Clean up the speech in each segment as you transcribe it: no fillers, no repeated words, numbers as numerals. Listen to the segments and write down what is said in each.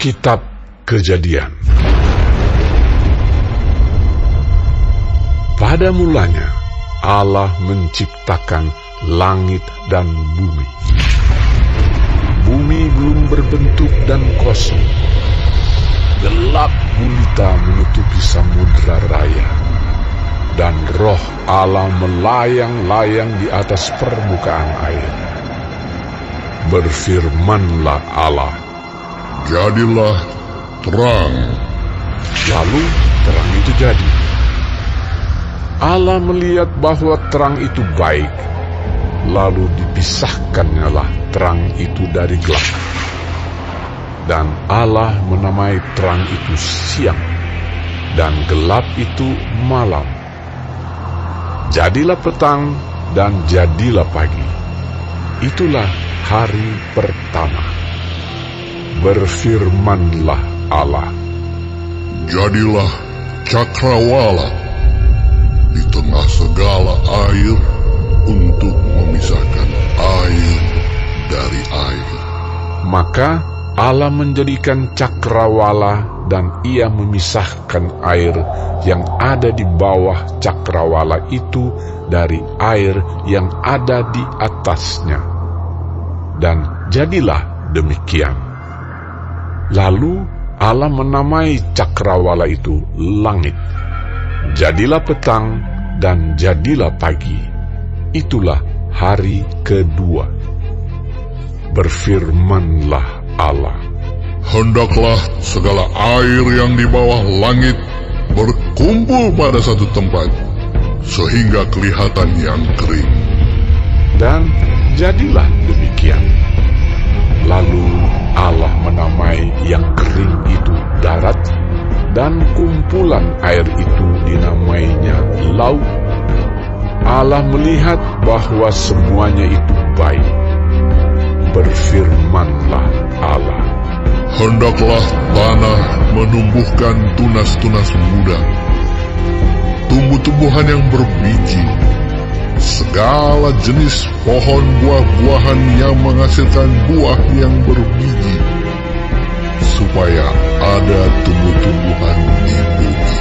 Kitab Kejadian. Pada mulanya Allah menciptakan langit dan bumi. Bumi belum berbentuk dan kosong. Gelap gulita menutupi samudra raya, dan roh Allah melayang-layang di atas permukaan air. Berfirmanlah Allah, "Jadilah terang." Lalu terang itu jadi. Allah melihat bahwa terang itu baik, lalu dipisahkannyalah terang itu dari gelap. Dan Allah menamai terang itu siang, dan gelap itu malam. Jadilah petang dan jadilah pagi. Itulah hari pertama. Berfirmanlah Allah, "Jadilah cakrawala di tengah segala air untuk memisahkan air dari air." Maka Allah menjadikan cakrawala, dan ia memisahkan air yang ada di bawah cakrawala itu dari air yang ada di atasnya. Dan jadilah demikian. Lalu Allah menamai cakrawala itu langit. Jadilah petang dan jadilah pagi. Itulah hari kedua. Berfirmanlah Allah, "Hendaklah segala air yang di bawah langit berkumpul pada satu tempat, sehingga kelihatan yang kering." Dan jadilah demikian. Lalu Allah menamai yang kering itu darat, dan kumpulan air itu dinamainya laut. Allah melihat bahwa semuanya itu baik. Berfirmanlah Allah, "Hendaklah tanah menumbuhkan tunas-tunas muda, tumbuh-tumbuhan yang berbiji, segala jenis pohon buah-buahan yang menghasilkan buah yang berbiji, supaya ada tumbuh-tumbuhan di bumi."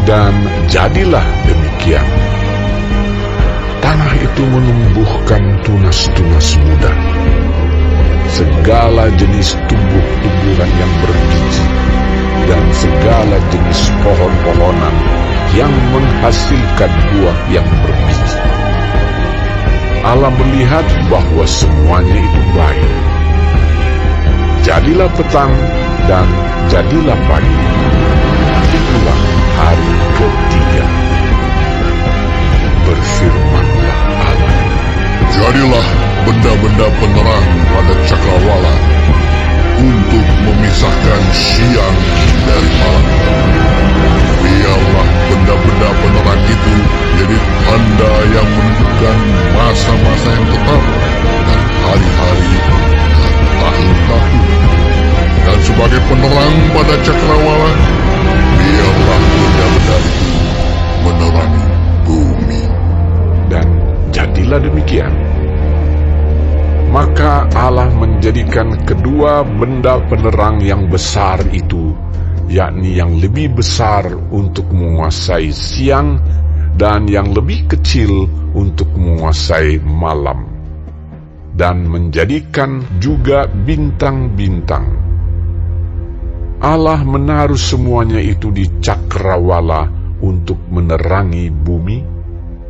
Dan jadilah demikian. Tanah itu menumbuhkan tunas-tunas muda, segala jenis tumbuh-tumbuhan yang berbiji, dan segala jenis pohon-pohonan yang menghasilkan buah yang berbiji. Allah melihat bahwa semuanya itu baik. Jadilah petang dan jadilah pagi. Itulah hari ketiga. Berfirmanlah Allah, "Jadilah benda-benda penerang pada cakrawala untuk memisahkan siang dari malam. Biarlah benda-benda penerang itu jadi tanda yang menunjukkan masa-masa yang tetap dan hari-hari dan tahun-tahun. Dan sebagai penerang pada cakrawala, biarlah benda-benda itu menerangi bumi." dan jadilah demikian. Maka Allah menjadikan kedua benda penerang yang besar itu, yakni yang lebih besar untuk menguasai siang dan yang lebih kecil untuk menguasai malam, dan menjadikan juga bintang-bintang. Allah menaruh semuanya itu di cakrawala untuk menerangi bumi,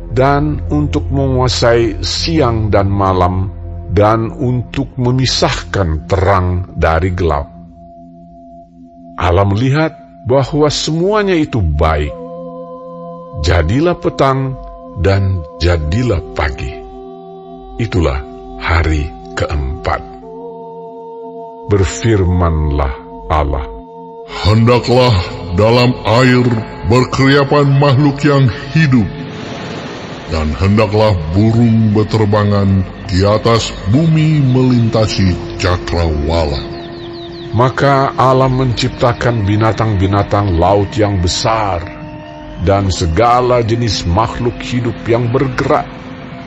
dan untuk menguasai siang dan malam, dan untuk memisahkan terang dari gelap. Allah melihat bahwa semuanya itu baik. Jadilah petang dan jadilah pagi. Itulah hari keempat. Berfirmanlah Allah, "Hendaklah dalam air berkeriapan makhluk yang hidup, dan hendaklah burung berterbangan di atas bumi melintasi cakrawala." Maka Allah menciptakan binatang-binatang laut yang besar, dan segala jenis makhluk hidup yang bergerak,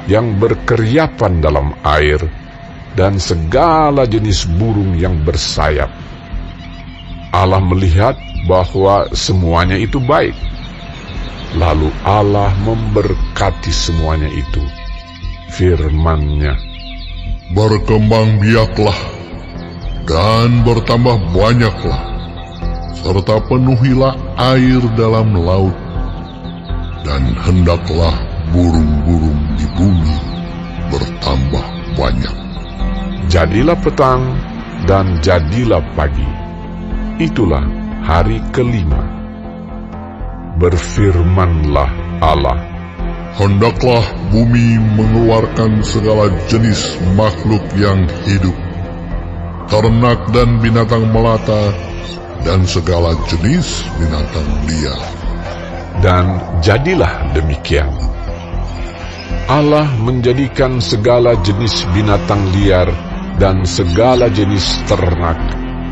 yang berkeriapan dalam air, dan segala jenis burung yang bersayap. Allah melihat bahwa semuanya itu baik. Lalu Allah memberkati semuanya itu. Firman-Nya, Berkembang biaklah, dan bertambah banyaklah, serta penuhilah air dalam laut, dan hendaklah burung-burung di bumi bertambah banyak. jadilah petang dan jadilah pagi. Itulah hari kelima. Berfirmanlah Allah, Hendaklah bumi mengeluarkan segala jenis makhluk yang hidup, ternak dan binatang melata, dan segala jenis binatang liar. dan jadilah demikian. Allah menjadikan segala jenis binatang liar dan segala jenis ternak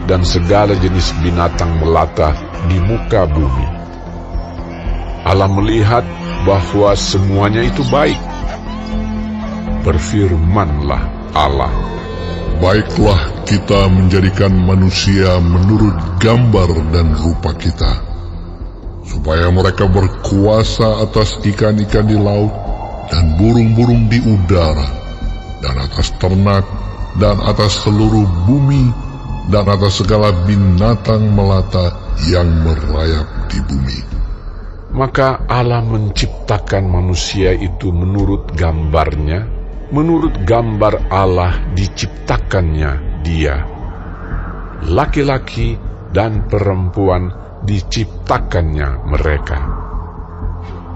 dan segala jenis binatang melata di muka bumi. Allah melihat bahwa semuanya itu baik. Berfirmanlah Allah, Baiklah kita menjadikan manusia menurut gambar dan rupa kita, supaya mereka berkuasa atas ikan-ikan di laut dan burung-burung di udara, dan atas ternak, dan atas seluruh bumi, dan atas segala binatang melata yang merayap di bumi. maka Allah menciptakan manusia itu menurut gambarnya, menurut gambar Allah diciptakannya dia. Laki-laki dan perempuan diciptakannya mereka.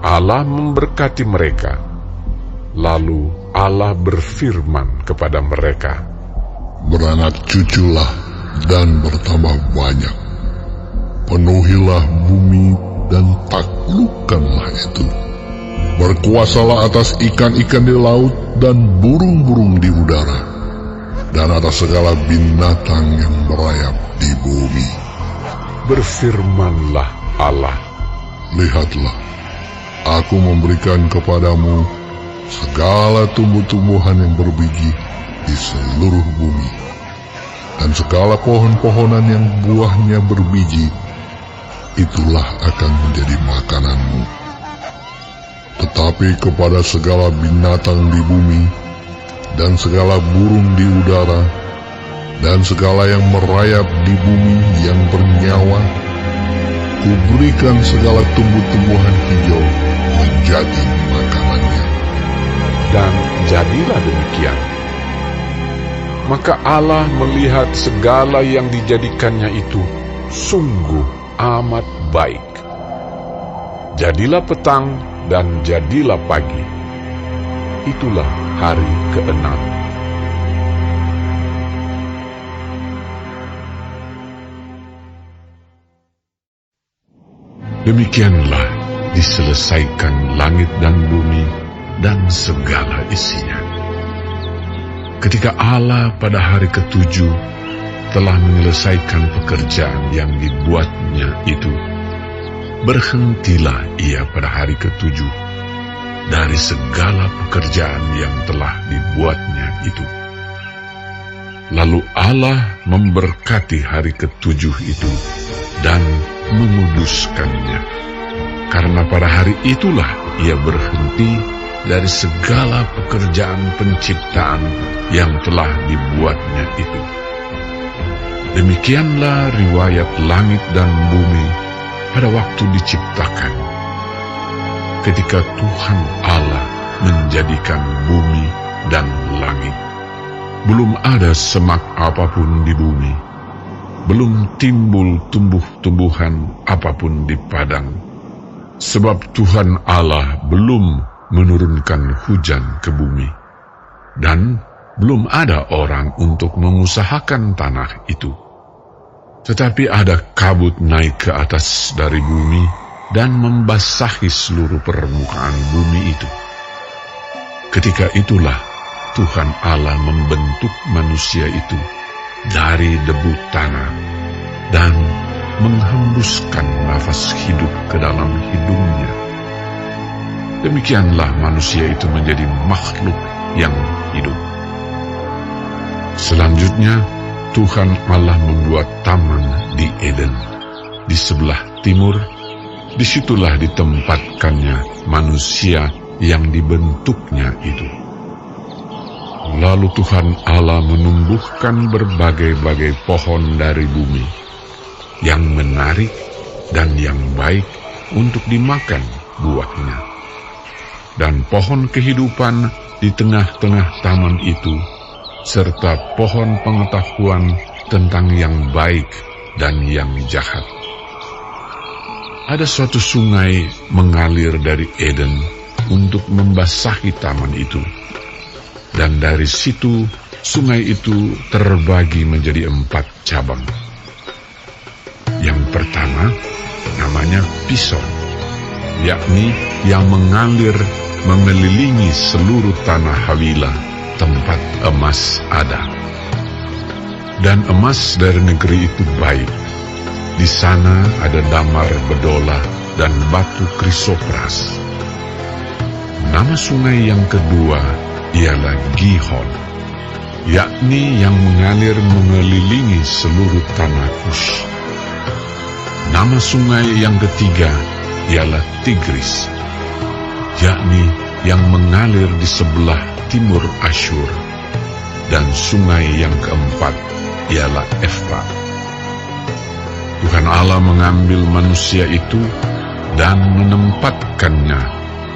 Allah memberkati mereka. Lalu Allah berfirman kepada mereka, Beranak cuculah dan bertambah banyak. Penuhilah bumi dan taklukkanlah itu. Berkuasalah atas ikan-ikan di laut dan burung-burung di udara, dan atas segala binatang yang merayap di bumi. berfirmanlah Allah, Lihatlah, aku memberikan kepadamu segala tumbuh-tumbuhan yang berbiji di seluruh bumi, dan segala pohon-pohonan yang buahnya berbiji, itulah akan menjadi makananmu. Tetapi kepada segala binatang di bumi, dan segala burung di udara, dan segala yang merayap di bumi yang bernyawa, kuberikan segala tumbuh-tumbuhan hijau menjadi makanannya. dan jadilah demikian. Maka Allah melihat segala yang dijadikannya itu sungguh amat baik. Jadilah petang dan jadilah pagi. Itulah hari ke-6. Demikianlah diselesaikan langit dan bumi dan segala isinya. Ketika Allah pada hari ke-7 telah menyelesaikan pekerjaan yang dibuatnya itu, berhentilah ia pada hari ke-7 dari segala pekerjaan yang telah dibuatnya itu. Lalu Allah memberkati hari ke-7 itu dan menguduskannya, karena pada hari itulah ia berhenti dari segala pekerjaan penciptaan yang telah dibuatnya itu. Demikianlah riwayat langit dan bumi pada waktu diciptakan, ketika Tuhan Allah menjadikan bumi dan langit. Belum ada semak apapun di bumi, belum timbul tumbuh-tumbuhan apapun di padang, sebab Tuhan Allah belum menurunkan hujan ke bumi, dan belum ada orang untuk mengusahakan tanah itu. Tetapi ada kabut naik ke atas dari bumi dan membasahi seluruh permukaan bumi itu. Ketika itulah Tuhan Allah membentuk manusia itu dari debu tanah dan menghembuskan nafas hidup ke dalam hidungnya. Demikianlah manusia itu menjadi makhluk yang hidup. Selanjutnya, Tuhan Allah membuat taman di Eden Eden, di sebelah timur. Disitulah ditempatkannya manusia yang dibentuknya itu. Lalu Tuhan Allah menumbuhkan berbagai-bagai pohon dari bumi, yang menarik dan yang baik untuk dimakan buahnya. Dan pohon kehidupan di tengah-tengah taman itu, serta pohon pengetahuan tentang yang baik dan yang jahat. Ada suatu sungai mengalir dari Eden untuk membasahi taman itu. Dan dari situ, sungai itu terbagi menjadi 4 cabang. Yang pertama, namanya Pison, yakni yang mengalir mengelilingi seluruh tanah Hawila, tempat emas ada. Dan emas dari negeri itu baik. Di sana ada damar bedola dan batu krisopras. Nama sungai yang kedua ialah Gihon, yakni yang mengalir mengelilingi seluruh tanah Kush. Nama sungai yang ketiga ialah Tigris, yakni yang mengalir di sebelah timur Asyur. Dan sungai yang keempat ialah Efrat. Tuhan Allah mengambil manusia itu dan menempatkannya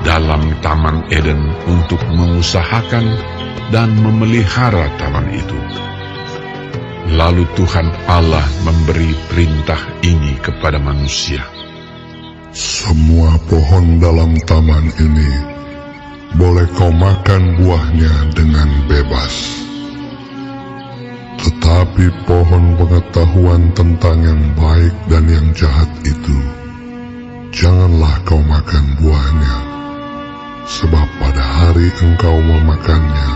dalam Taman Eden untuk mengusahakan dan memelihara taman itu. Lalu Tuhan Allah memberi perintah ini kepada manusia. Semua pohon dalam taman ini boleh kau makan buahnya dengan bebas. Tetapi pohon pengetahuan tentang yang baik dan yang jahat itu, janganlah kau makan buahnya, sebab pada hari engkau memakannya,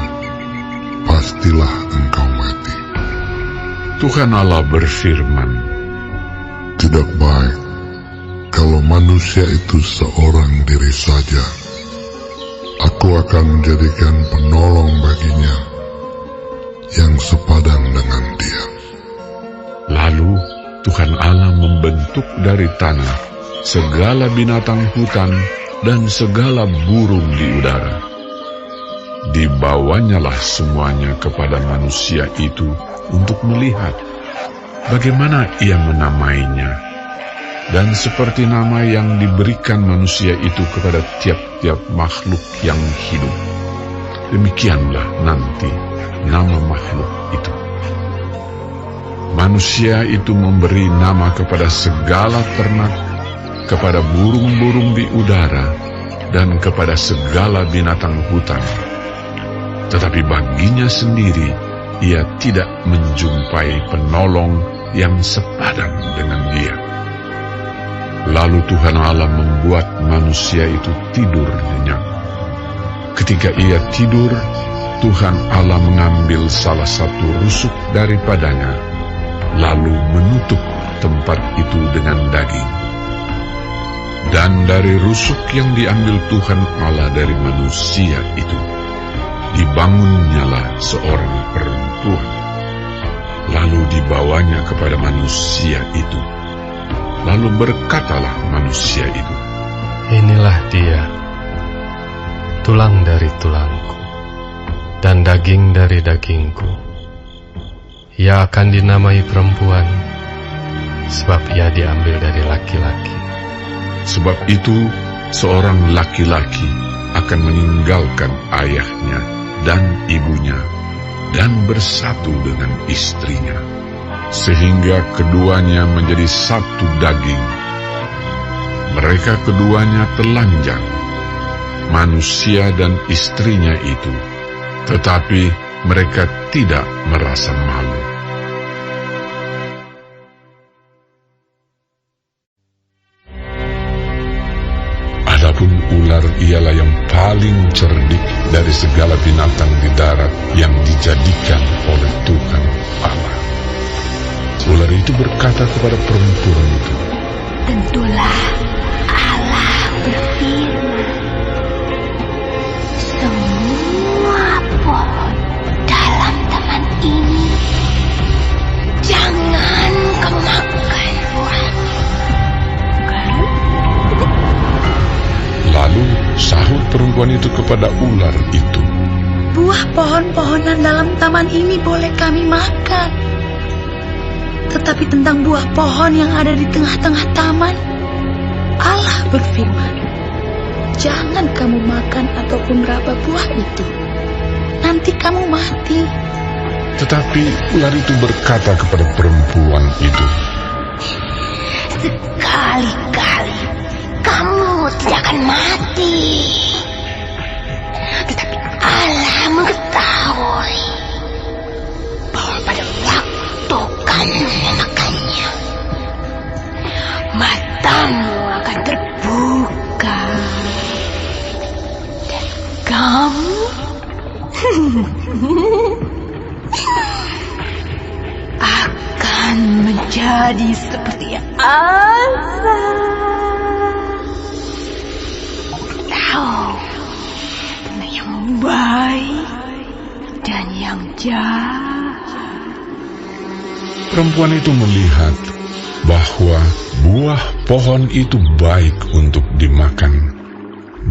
pastilah engkau mati. Tuhan Allah berfirman, Tidak baik kalau manusia itu seorang diri saja. Aku akan menjadikan penolong baginya yang sepadan dengan dia. Lalu Tuhan Allah membentuk dari tanah segala binatang hutan dan segala burung di udara. Dibawanyalah semuanya kepada manusia itu untuk melihat bagaimana ia menamainya. Dan seperti nama yang diberikan manusia itu kepada tiap-tiap makhluk yang hidup, demikianlah nanti nama makhluk itu. Manusia itu memberi nama kepada segala ternak, kepada burung-burung di udara, dan kepada segala binatang hutan. Tetapi baginya sendiri, ia tidak menjumpai penolong yang sepadan dengan dia. Lalu Tuhan Allah membuat manusia itu tidur nyenyak. Ketika ia tidur, Tuhan Allah mengambil salah satu rusuk daripadanya, lalu menutup tempat itu dengan daging. Dan dari rusuk yang diambil Tuhan Allah dari manusia itu, dibangunnyalah seorang perempuan. Lalu dibawanya kepada manusia itu. Lalu berkatalah manusia itu, Inilah dia, tulang dari tulangku, dan daging dari dagingku. Ia akan dinamai perempuan, sebab ia diambil dari laki-laki. sebab itu seorang laki-laki akan meninggalkan ayahnya dan ibunya dan bersatu dengan istrinya, sehingga keduanya menjadi satu daging. Mereka keduanya telanjang, manusia dan istrinya itu, tetapi mereka tidak merasa malu. Adapun ular ialah yang paling cerdik dari segala binatang di darat yang dijadikan oleh Tuhan Allah. Ular itu berkata kepada perempuan itu, Tentulah Allah berfirman, semua pohon dalam taman ini jangan kau makan buahnya. perempuan itu kepada ular itu, Buah pohon-pohonan dalam taman ini boleh kami makan. Tetapi tentang buah pohon yang ada di tengah-tengah taman, Allah berfirman, jangan kamu makan ataupun meraba buah itu. Nanti kamu mati. Tetapi ular itu berkata kepada perempuan itu, Sekali-kali kamu tidak akan mati. Tetapi Allah mengetahui bahwa pada waktu kamu memakannya, matamu akan terbuka dan kamu akan menjadi seperti Allah. Tahu mana yang baik dan yang jahat. perempuan itu melihat bahwa buah pohon itu baik untuk dimakan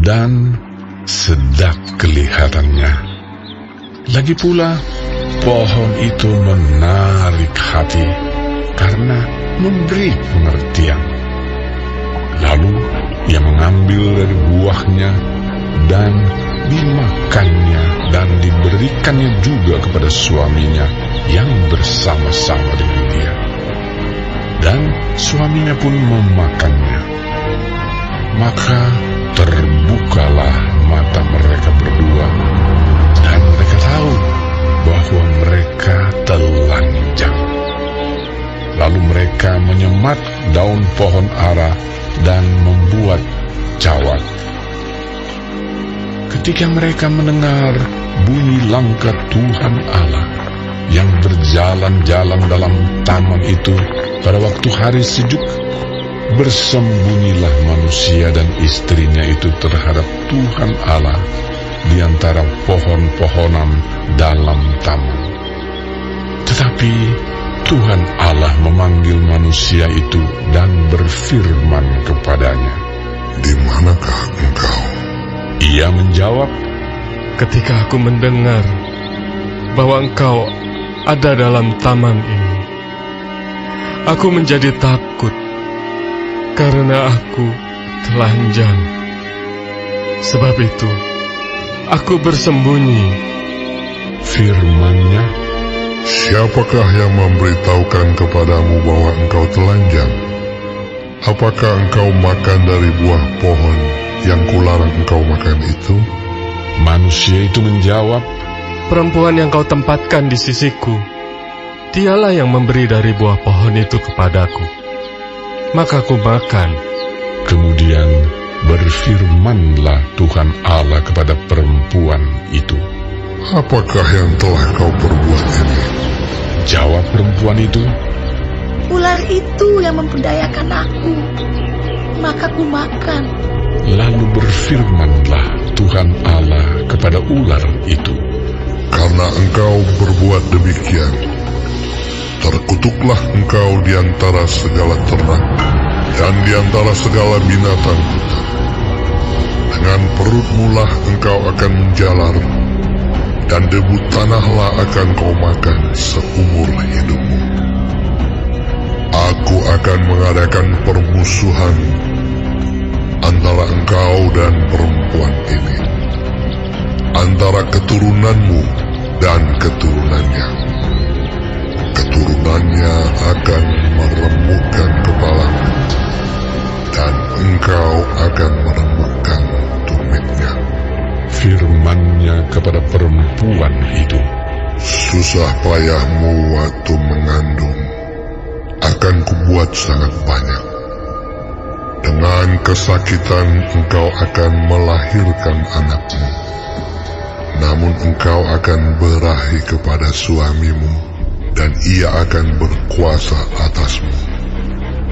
dan sedap kelihatannya. Lagi pula, pohon itu menarik hati karena memberi pengertian. Lalu ia mengambil dari buahnya dan dimakannya dan diberikannya juga kepada suaminya yang bersama-sama dengan dia. Dan suaminya pun memakannya. Maka terbukalah mata mereka berdua, dan mereka tahu bahwa mereka telanjang. Lalu mereka menyemat daun pohon ara dan membuat cawat. Ketika mereka mendengar bunyi langkah Tuhan Allah yang berjalan-jalan dalam taman itu pada waktu hari sejuk, bersembunyilah manusia dan istrinya itu terhadap Tuhan Allah di antara pohon-pohonan dalam taman. Tetapi Tuhan Allah memanggil manusia itu dan berfirman kepadanya, Di manakah engkau? Ia menjawab, Ketika aku mendengar bahwa engkau ada dalam taman ini, aku menjadi takut karena aku telanjang. Sebab itu, aku bersembunyi. firman-Nya, Siapakah yang memberitahukan kepadamu bahwa engkau telanjang? Apakah engkau makan dari buah pohon yang kularang engkau makan itu? manusia itu menjawab, Perempuan yang kau tempatkan di sisiku, dialah yang memberi dari buah pohon itu kepadaku. Maka aku makan. Kemudian berfirmanlah Tuhan Allah kepada perempuan itu. Apakah yang telah kau perbuat ini? Jawab perempuan itu, Ular itu yang memperdayakan aku, maka ku makan. lalu berfirmanlah Tuhan Allah kepada ular itu, Karena engkau berbuat demikian, terkutuklah engkau di antara segala ternak dan di antara segala binatang hutan. Dengan perutmu lah engkau akan menjalar, dan debu tanahlah akan kau makan seumur hidupmu. Aku akan mengadakan permusuhan antara engkau dan perempuan ini, antara keturunanmu dan keturunannya. Keturunannya akan meremukkan kepalamu, dan engkau akan meremukkan tumitnya. firman-Nya kepada perempuan itu, Susah payahmu waktu mengandung akan kubuat sangat banyak. Dengan kesakitan engkau akan melahirkan anakmu. Namun engkau akan berahi kepada suamimu, dan ia akan berkuasa atasmu.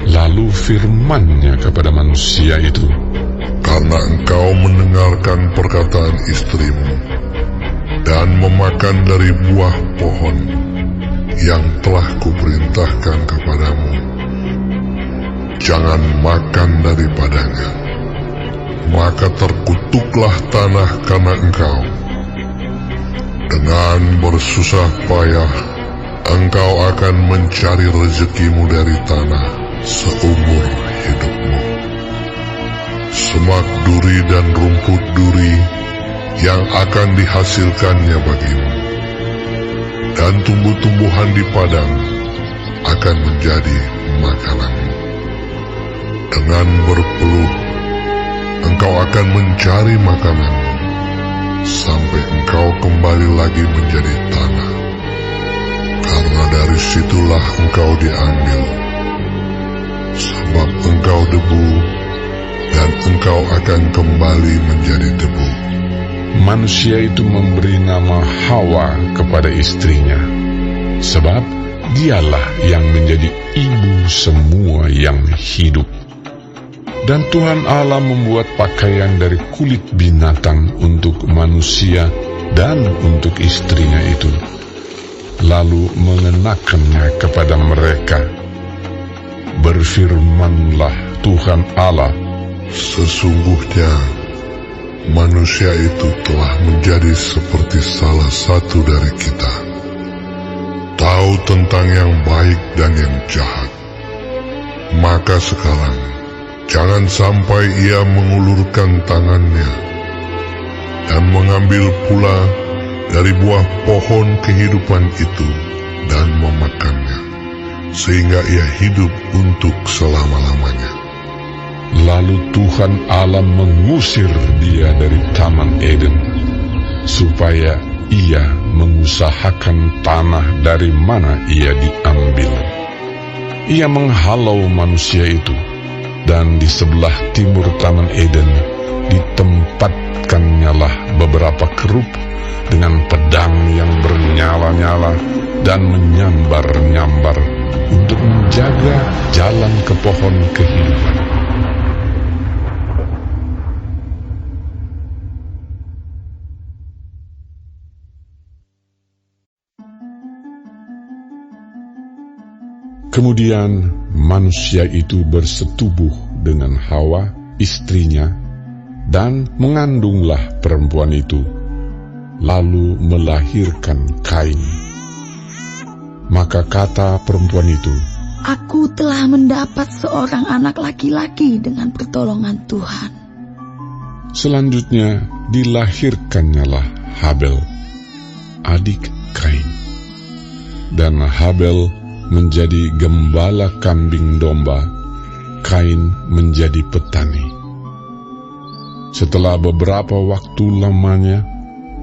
lalu firman-Nya kepada manusia itu, Karena engkau mendengarkan perkataan istrimu, dan memakan dari buah pohon yang telah kuperintahkan kepadamu, jangan makan daripadanya. maka terkutuklah tanah karena engkau. Dengan bersusah payah, engkau akan mencari rezekimu dari tanah seumur hidupmu. Semak duri dan rumput duri yang akan dihasilkannya bagimu, dan tumbuh-tumbuhan di padang akan menjadi makananmu. Dengan berpeluh, engkau akan mencari makananmu, sampai engkau kembali lagi menjadi tanah, karena dari situlah engkau diambil. Sebab engkau debu, dan engkau akan kembali menjadi debu. Manusia itu memberi nama Hawa kepada istrinya, sebab dialah yang menjadi ibu semua yang hidup. Dan Tuhan Allah membuat pakaian dari kulit binatang untuk manusia dan untuk istrinya itu, lalu mengenakannya kepada mereka. Berfirmanlah Tuhan Allah, Sesungguhnya manusia itu telah menjadi seperti salah satu dari kita, tahu tentang yang baik dan yang jahat. Maka sekarang jangan sampai ia mengulurkan tangannya dan mengambil pula dari buah pohon kehidupan itu dan memakannya, sehingga ia hidup untuk selama-lamanya. Lalu Tuhan Allah mengusir dia dari Taman Eden, supaya ia mengusahakan tanah dari mana ia diambil. Ia menghalau manusia itu, dan di sebelah timur Taman Eden ditempatkannya beberapa kerub dengan pedang yang bernyala-nyala dan menyambar-nyambar untuk menjaga jalan ke pohon kehidupan. Kemudian manusia itu bersetubuh dengan Hawa, istrinya, dan mengandunglah perempuan itu, lalu melahirkan Kain. Maka kata perempuan itu, Aku telah mendapat seorang anak laki-laki dengan pertolongan Tuhan. Selanjutnya dilahirkannyalah Habel, adik Kain. Dan Habel menjadi gembala kambing domba, Kain menjadi petani. Setelah beberapa waktu lamanya,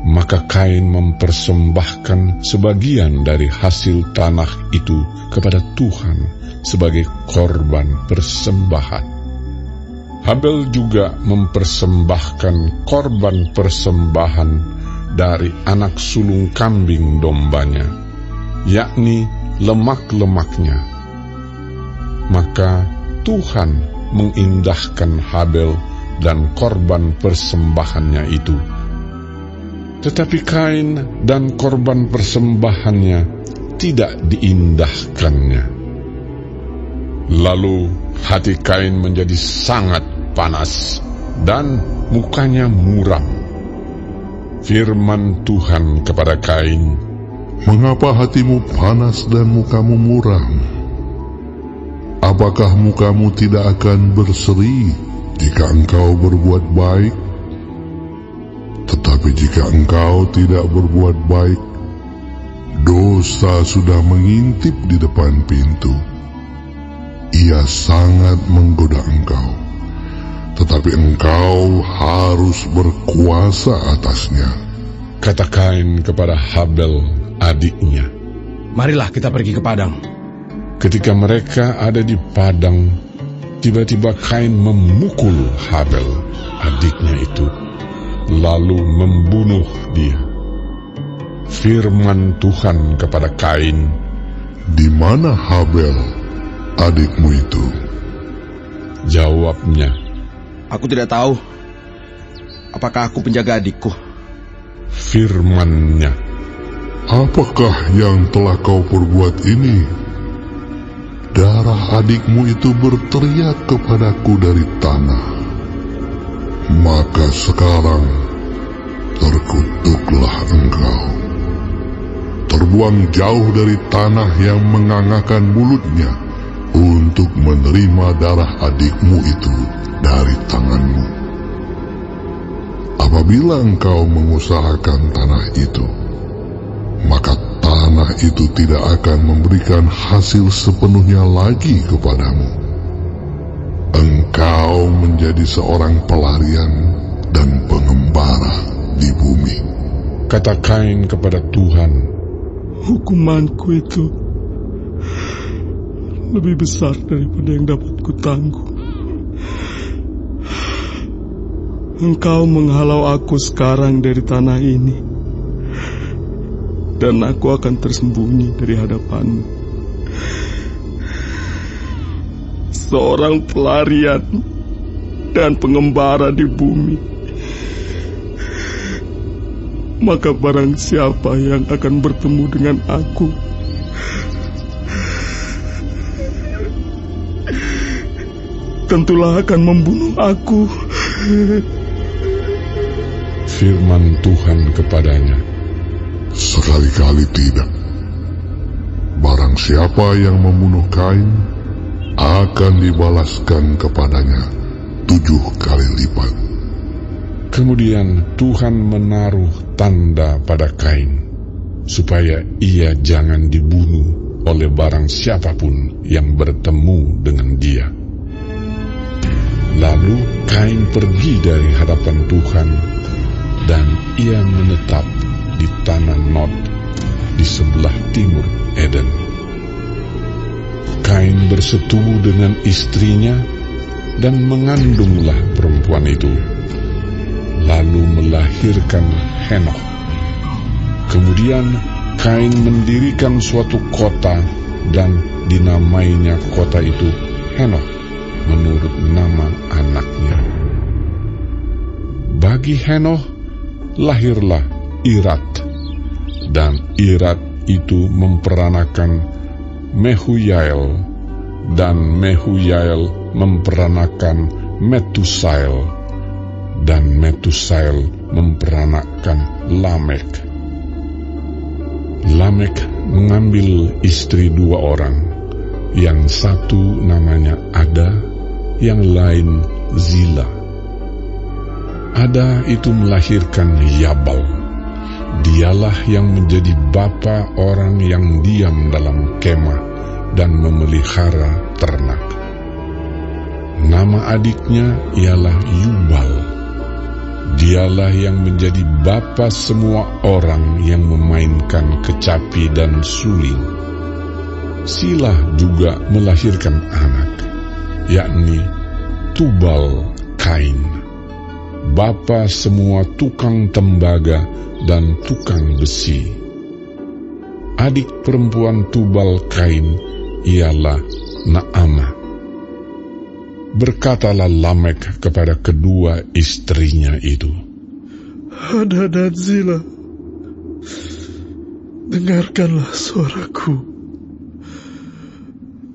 maka Kain mempersembahkan sebagian dari hasil tanah itu kepada Tuhan sebagai korban persembahan. Habel juga mempersembahkan korban persembahan dari anak sulung kambing dombanya, yakni lemak-lemaknya. Maka Tuhan mengindahkan Habel dan korban persembahannya itu. Tetapi Kain dan korban persembahannya tidak diindahkannya. Lalu hati Kain menjadi sangat panas dan mukanya muram. Firman Tuhan kepada Kain, Mengapa hatimu panas dan mukamu muram? Apakah mukamu tidak akan berseri jika engkau berbuat baik? Tetapi jika engkau tidak berbuat baik, dosa sudah mengintip di depan pintu. Ia sangat menggoda engkau, tetapi engkau harus berkuasa atasnya. kata Kain kepada Habel adiknya, Marilah kita pergi ke padang. ketika mereka ada di padang, tiba-tiba Kain memukul Habel adiknya itu, lalu membunuh dia. Firman Tuhan kepada Kain, Di mana Habel, adikmu itu? Jawabnya, Aku tidak tahu. Apakah aku penjaga adikku? firman-Nya, Apakah yang telah kau perbuat ini? Darah adikmu itu berteriak kepadaku dari tanah. maka sekarang terkutuklah engkau. Terbuang jauh dari tanah yang mengangakan mulutnya untuk menerima darah adikmu itu dari tanganmu. Apabila engkau mengusahakan tanah itu, maka tanah itu tidak akan memberikan hasil sepenuhnya lagi kepadamu. Engkau menjadi seorang pelarian dan pengembara di bumi. Kata Kain kepada Tuhan, Hukumanku itu lebih besar daripada yang dapat kutangguh. Engkau menghalau aku sekarang dari tanah ini, dan aku akan tersembunyi dari hadapanmu. Seorang pelarian dan pengembara di bumi. Maka barang siapa yang akan bertemu dengan aku, tentulah akan membunuh aku. firman Tuhan kepadanya, Sekali-kali tidak. Barang siapa yang membunuh Kain, akan dibalaskan kepadanya 7 kali lipat. Kemudian Tuhan menaruh tanda pada Kain, supaya ia jangan dibunuh oleh barang siapapun yang bertemu dengan dia. Lalu Kain pergi dari hadapan Tuhan, dan ia menetap di tanah Nod di sebelah timur Eden. Kain bersetubuh dengan istrinya dan mengandunglah perempuan itu, lalu melahirkan Henokh. Kemudian Kain mendirikan suatu kota dan dinamainya kota itu Henokh menurut nama anaknya. Bagi Henokh lahirlah Irat, dan Irat itu memperanakan Mehujael, dan Mehujael memperanakan Metusael, dan Metusael memperanakan Lamek. Lamek mengambil istri 2 orang, yang satu namanya Ada, yang lain Zila. Ada itu melahirkan Yabal. Dialah yang menjadi bapa orang yang diam dalam kemah dan memelihara ternak. Nama adiknya ialah Yubal. Dialah yang menjadi bapa semua orang yang memainkan kecapi dan suling. Silah juga melahirkan anak, yakni Tubal Kain, bapa semua tukang tembaga dan tukang besi. Adik perempuan Tubal Kain ialah Naamah. Berkatalah Lamek kepada kedua istrinya itu, Ada dan Zila, dengarkanlah suaraku.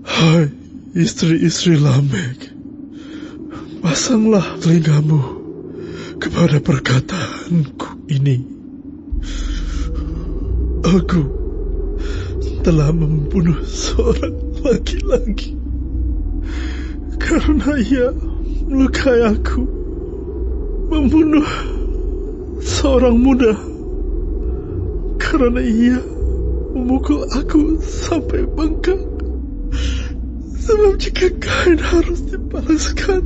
Hai istri-istri Lamek, pasanglah telingamu kepada perkataanku ini. Aku telah membunuh seorang laki-laki karena ia melukai aku, membunuh seorang muda karena ia memukul aku sampai bengkak. Sebab jika Kain harus dibalaskan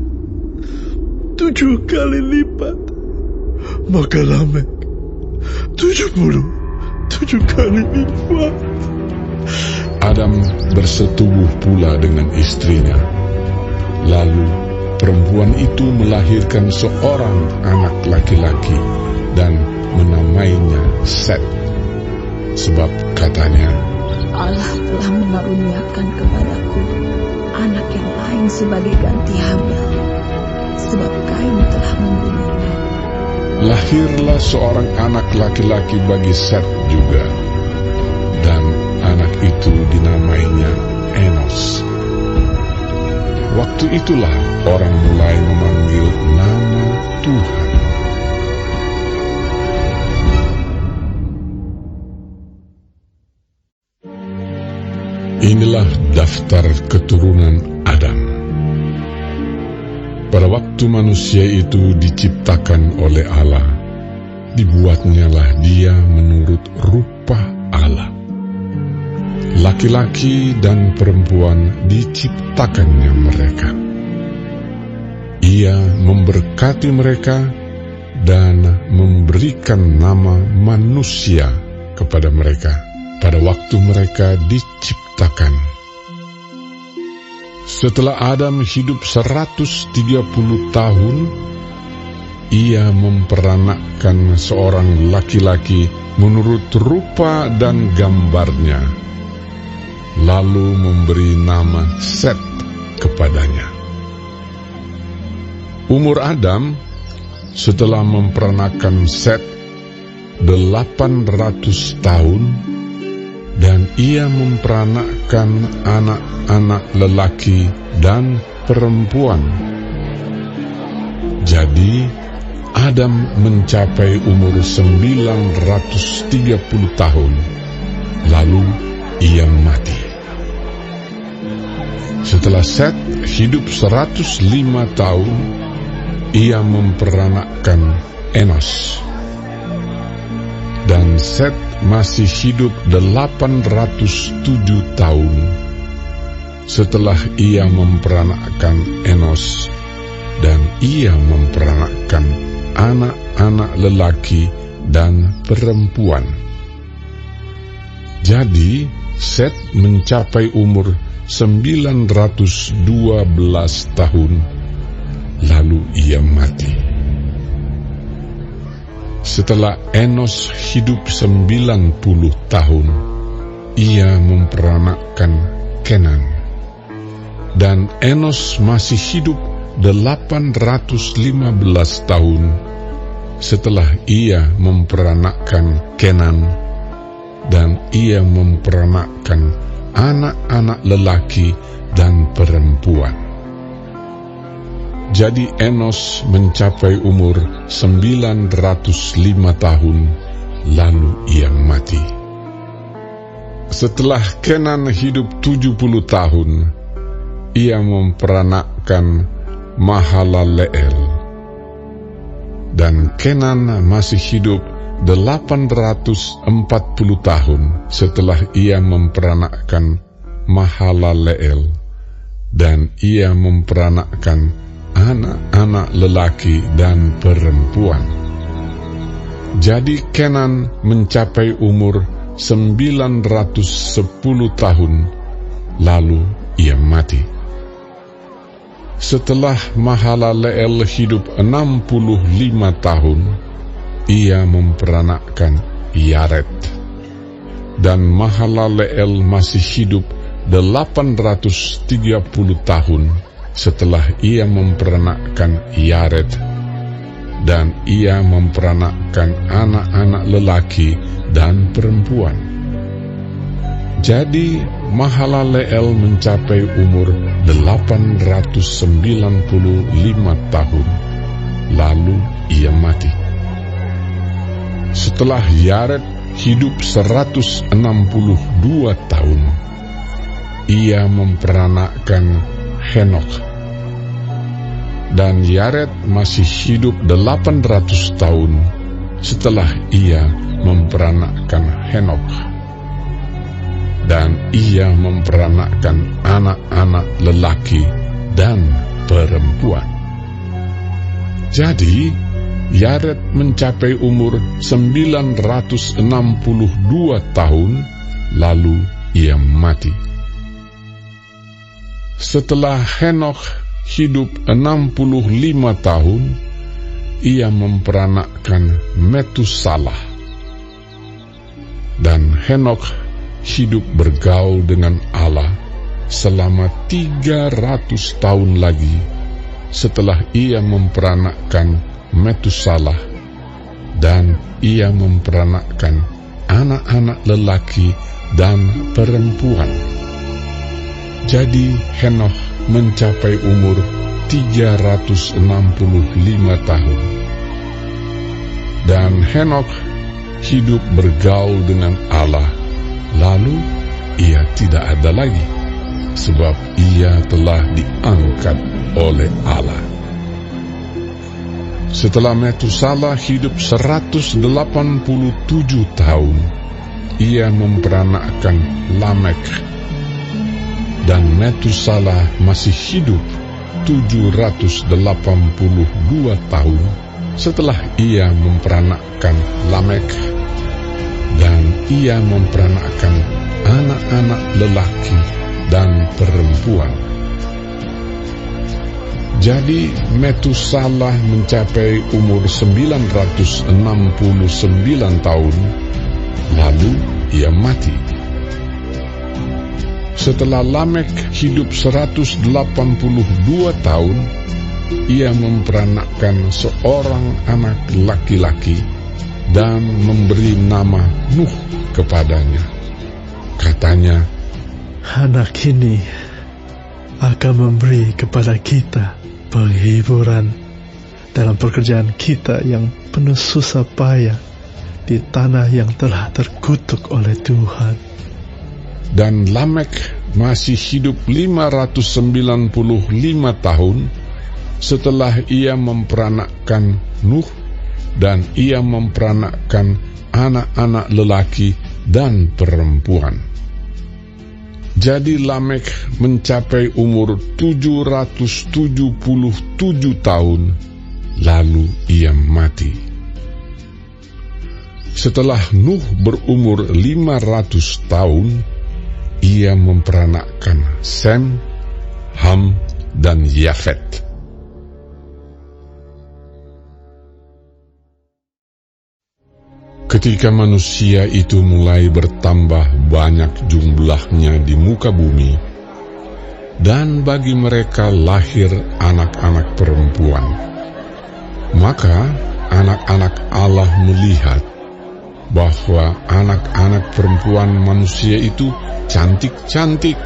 7 kali lipat, maka Lamek 77 kali lipat. Adam bersetubuh pula dengan istrinya. Lalu perempuan itu melahirkan seorang anak laki-laki dan menamainya Set. Sebab katanya, Allah telah mengaruniakan kepadaku anak yang lain sebagai ganti Habel, sebab Kain telah membunuhnya. lahirlah seorang anak laki-laki bagi Set juga, dan anak itu dinamainya Enos. Waktu itulah orang mulai memanggil nama Tuhan. Inilah daftar keturunan Adam. Pada waktu manusia itu diciptakan oleh Allah, dibuatnyalah dia menurut rupa Allah. Laki-laki dan perempuan diciptakannya mereka. Ia memberkati mereka dan memberikan nama manusia kepada mereka pada waktu mereka diciptakan. Setelah Adam hidup 130 tahun, ia memperanakkan seorang laki-laki menurut rupa dan gambarnya, lalu memberi nama Set kepadanya. Umur Adam setelah memperanakkan Set 800 tahun, dan ia memperanakkan anak-anak lelaki dan perempuan. Jadi Adam mencapai umur 930 tahun, lalu ia mati. Setelah Set hidup 105 tahun, ia memperanakkan Enos. Dan Set masih hidup 807 tahun setelah ia memperanakkan Enos, dan ia memperanakkan anak-anak lelaki dan perempuan. Jadi Set mencapai umur 912 tahun, lalu ia mati. Setelah Enos hidup 90 tahun, ia memperanakkan Kenan. Dan Enos masih hidup 815 tahun setelah ia memperanakkan Kenan, dan ia memperanakkan anak-anak lelaki dan perempuan. Jadi Enos mencapai umur 905 tahun, lalu ia mati. Setelah Kenan hidup 70 tahun, ia memperanakkan Mahalaleel. Dan Kenan masih hidup 840 tahun setelah ia memperanakkan Mahalaleel, dan ia memperanakkan anak-anak lelaki dan perempuan. Jadi Kenan mencapai umur 910 tahun, lalu ia mati. Setelah Mahalaleel hidup 65 tahun, ia memperanakkan Yared. Dan Mahalaleel masih hidup 830 tahun setelah ia memperanakkan Yared, dan ia memperanakkan anak-anak lelaki dan perempuan. Jadi Mahalaleel mencapai umur 895 tahun, lalu ia mati. Setelah Yared hidup 162 tahun, ia memperanakkan Henok. Dan Yared masih hidup 800 tahun setelah ia memperanakkan Henok. Dan ia memperanakkan anak-anak lelaki dan perempuan. Jadi Yared mencapai umur 962 tahun, lalu ia mati. Setelah Henok hidup 65 tahun, ia memperanakkan Metusalah. Dan Henok hidup bergaul dengan Allah selama 300 tahun lagi setelah ia memperanakkan Metusalah, dan ia memperanakkan anak-anak lelaki dan perempuan. Jadi Henokh mencapai umur 365 tahun. Dan Henokh hidup bergaul dengan Allah, lalu ia tidak ada lagi, sebab ia telah diangkat oleh Allah. Setelah Metusala hidup 187 tahun, ia memperanakkan Lamek. Dan Metusala masih hidup 782 tahun setelah ia memperanakkan Lamek. Dan ia memperanakkan anak-anak lelaki dan perempuan. Jadi Metusala mencapai umur 969 tahun, lalu ia mati. Setelah Lamek hidup 182 tahun, ia memperanakkan seorang anak laki-laki dan memberi nama Nuh kepadanya. Katanya, anak ini akan memberi kepada kita penghiburan dalam pekerjaan kita yang penuh susah payah di tanah yang telah terkutuk oleh Tuhan. Dan Lamek masih hidup 595 tahun setelah ia memperanakkan Nuh, dan ia memperanakkan anak-anak lelaki dan perempuan. Jadi Lamek mencapai umur 777 tahun, lalu ia mati. Setelah Nuh berumur 500 tahun, ia memperanakkan Sem, Ham, dan Yafet. Ketika manusia itu mulai bertambah banyak jumlahnya di muka bumi, dan bagi mereka lahir anak-anak perempuan, maka anak-anak Allah melihat bahwa anak-anak perempuan manusia itu cantik-cantik.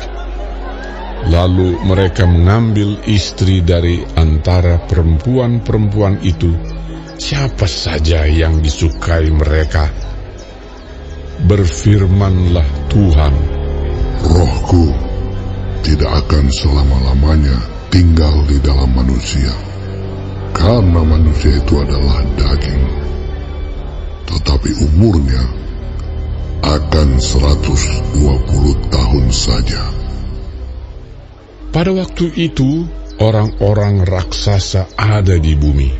Lalu mereka mengambil istri dari antara perempuan-perempuan itu, siapa saja yang disukai mereka. Berfirmanlah Tuhan, Rohku tidak akan selama-lamanya tinggal di dalam manusia, karena manusia itu adalah daging, tetapi umurnya akan 120 tahun saja. Pada waktu itu, orang-orang raksasa ada di bumi.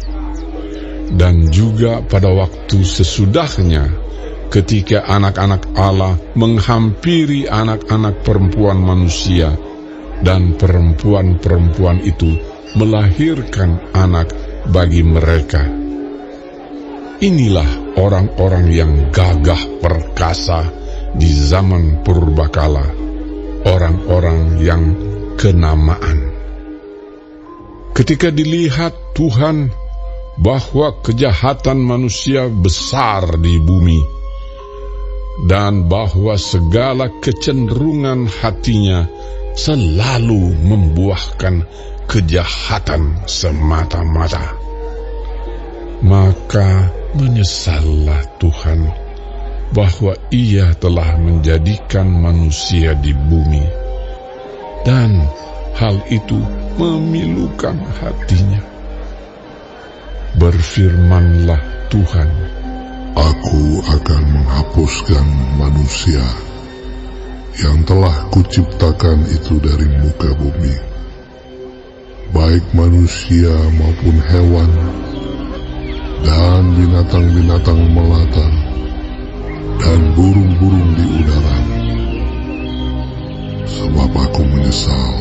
Dan juga pada waktu sesudahnya, ketika anak-anak Allah menghampiri anak-anak perempuan manusia, dan perempuan-perempuan itu melahirkan anak bagi mereka. Inilah orang-orang yang gagah perkasa di zaman purbakala, orang-orang yang kenamaan. Ketika dilihat Tuhan bahwa kejahatan manusia besar di bumi, dan bahwa segala kecenderungan hatinya selalu membuahkan kejahatan semata-mata, maka menyesallah Tuhan bahwa Ia telah menjadikan manusia di bumi, dan hal itu memilukan hatinya. Berfirmanlah Tuhan, Aku akan menghapuskan manusia yang telah kuciptakan itu dari muka bumi, baik manusia maupun hewan, dan binatang-binatang melata, dan burung-burung di udara. Sebab aku menyesal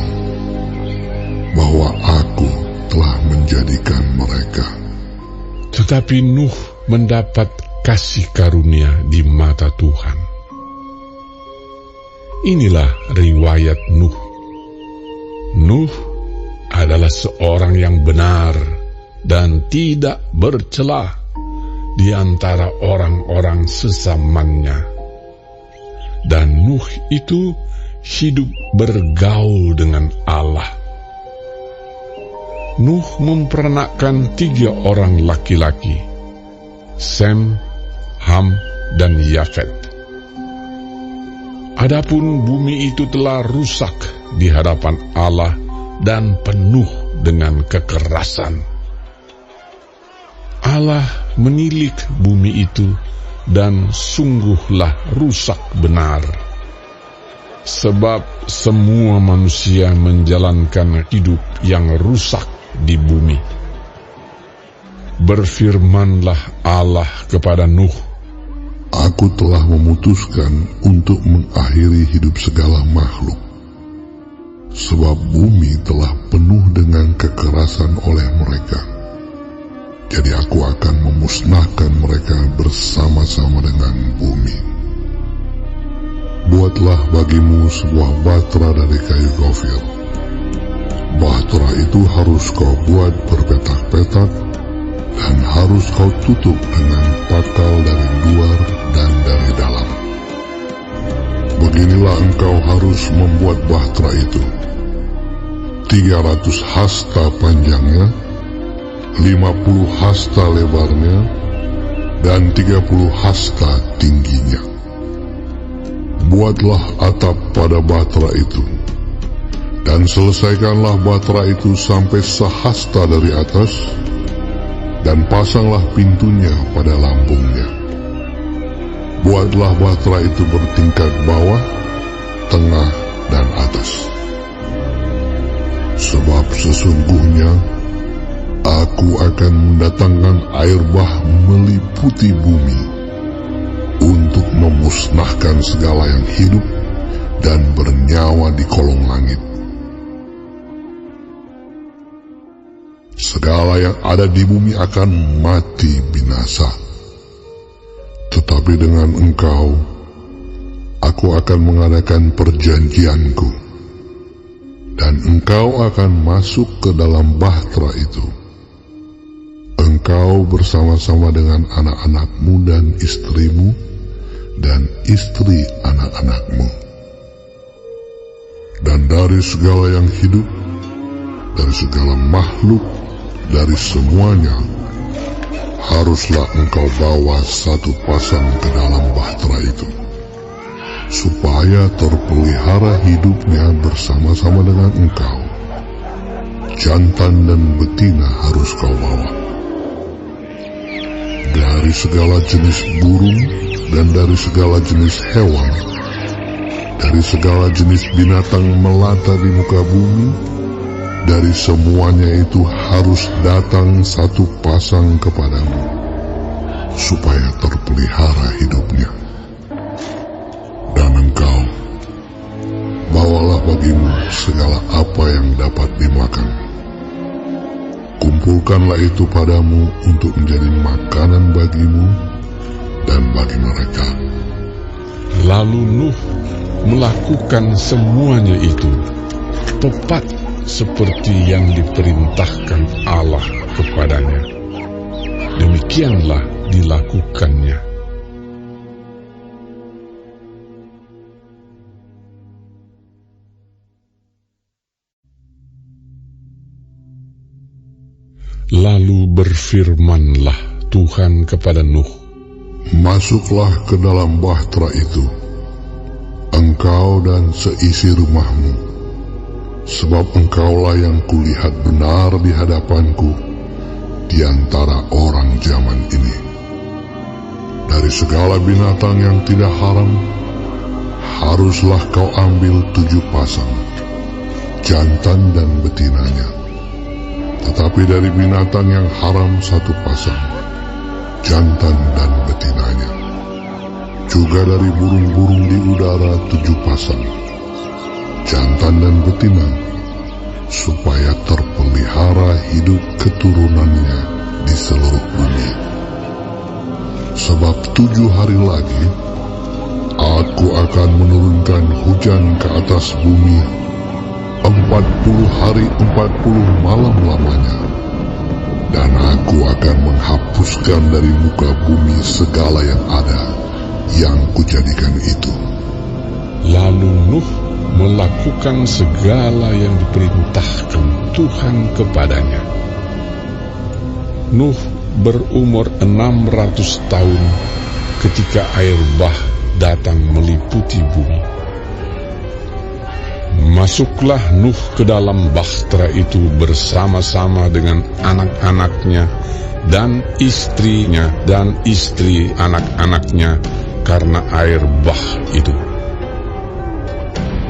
bahwa aku telah menjadikan mereka. Tetapi Nuh mendapat kasih karunia di mata Tuhan. Inilah riwayat Nuh. Nuh adalah seorang yang benar dan tidak bercela di antara orang-orang sezamannya. Dan Nuh itu hidup bergaul dengan Allah. Nuh memperanakkan 3 orang laki-laki, Sem, Ham, dan Yafet. Adapun bumi itu telah rusak di hadapan Allah dan penuh dengan kekerasan. Allah menilik bumi itu dan sungguhlah rusak benar. Sebab semua manusia menjalankan hidup yang rusak di bumi. Berfirmanlah Allah kepada Nuh, Aku telah memutuskan untuk mengakhiri hidup segala makhluk, sebab bumi telah penuh dengan kekerasan oleh mereka. Jadi aku akan memusnahkan mereka bersama-sama dengan bumi. Buatlah bagimu sebuah bahtera dari kayu gofir. Bahtera itu harus kau buat berpetak-petak dan harus kau tutup dengan pakal dari luar dan dari dalam. Beginilah engkau harus membuat bahtera itu. 300 hasta panjangnya, 50 hasta lebarnya, dan 30 hasta tingginya. Buatlah atap pada bahtera itu, dan selesaikanlah bahtera itu sampai sehasta dari atas, dan pasanglah pintunya pada lambungnya. Buatlah bahtera itu bertingkat bawah, tengah, dan atas. Sebab sesungguhnya aku akan mendatangkan air bah meliputi bumi untuk memusnahkan segala yang hidup dan bernyawa di kolong langit. Segala yang ada di bumi akan mati binasa. Tetapi dengan engkau, aku akan mengadakan perjanjianku, dan engkau akan masuk ke dalam bahtera itu. Engkau bersama-sama dengan anak-anakmu dan istrimu, dan istri anak-anakmu. Dan dari segala yang hidup, dari segala makhluk, dari semuanya, haruslah engkau bawa satu pasang ke dalam bahtera itu, supaya terpelihara hidupnya bersama-sama dengan engkau. Jantan dan betina harus kau bawa. Dari segala jenis burung dan dari segala jenis hewan, dari segala jenis binatang melata di muka bumi, dari semuanya itu harus datang satu pasang kepadamu, supaya terpelihara hidupnya. Dan engkau, bawalah bagimu segala apa yang dapat dimakan. Kumpulkanlah itu padamu untuk menjadi makanan bagimu dan bagi mereka. Lalu Nuh melakukan semuanya itu tepat seperti yang diperintahkan Allah kepadanya. Demikianlah dilakukannya. Lalu berfirmanlah Tuhan kepada Nuh, Masuklah ke dalam bahtera itu, engkau dan seisi rumahmu, sebab engkaulah yang kulihat benar di hadapanku di antara orang zaman ini. Dari segala binatang yang tidak haram, haruslah kau ambil 7 pasang, jantan dan betinanya. Tetapi dari binatang yang haram 1 pasang, jantan dan betinanya. Juga dari burung-burung di udara 7 pasang, jantan dan betina, supaya terpelihara hidup keturunannya di seluruh bumi. Sebab 7 hari lagi, aku akan menurunkan hujan ke atas bumi 40 hari 40 malam lamanya, dan aku akan menghapuskan dari muka bumi segala yang ada yang kujadikan itu. Lalu Nuh melakukan segala yang diperintahkan Tuhan kepadanya. Nuh berumur 600 tahun ketika air bah datang meliputi bumi. Masuklah Nuh ke dalam bahtera itu bersama-sama dengan anak-anaknya dan istrinya dan istri anak-anaknya karena air bah itu.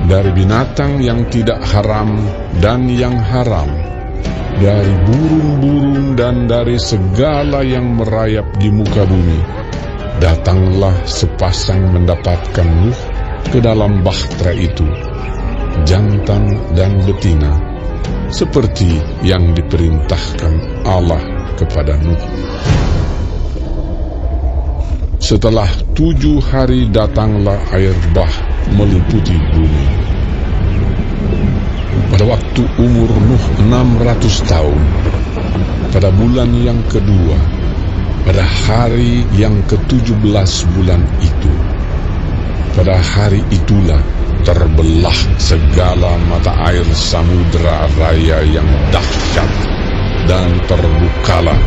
Dari binatang yang tidak haram dan yang haram, dari burung-burung dan dari segala yang merayap di muka bumi, datanglah sepasang mendapatkan Nuh ke dalam bahtera itu, jantan dan betina, seperti yang diperintahkan Allah kepada Nuh. Setelah 7 hari datanglah air bah meliputi bumi. Pada waktu umur Nuh 600 tahun, pada bulan yang kedua, pada hari yang ke-17 bulan itu, pada hari itulah terbelah segala mata air samudera raya yang dahsyat, dan terbukalah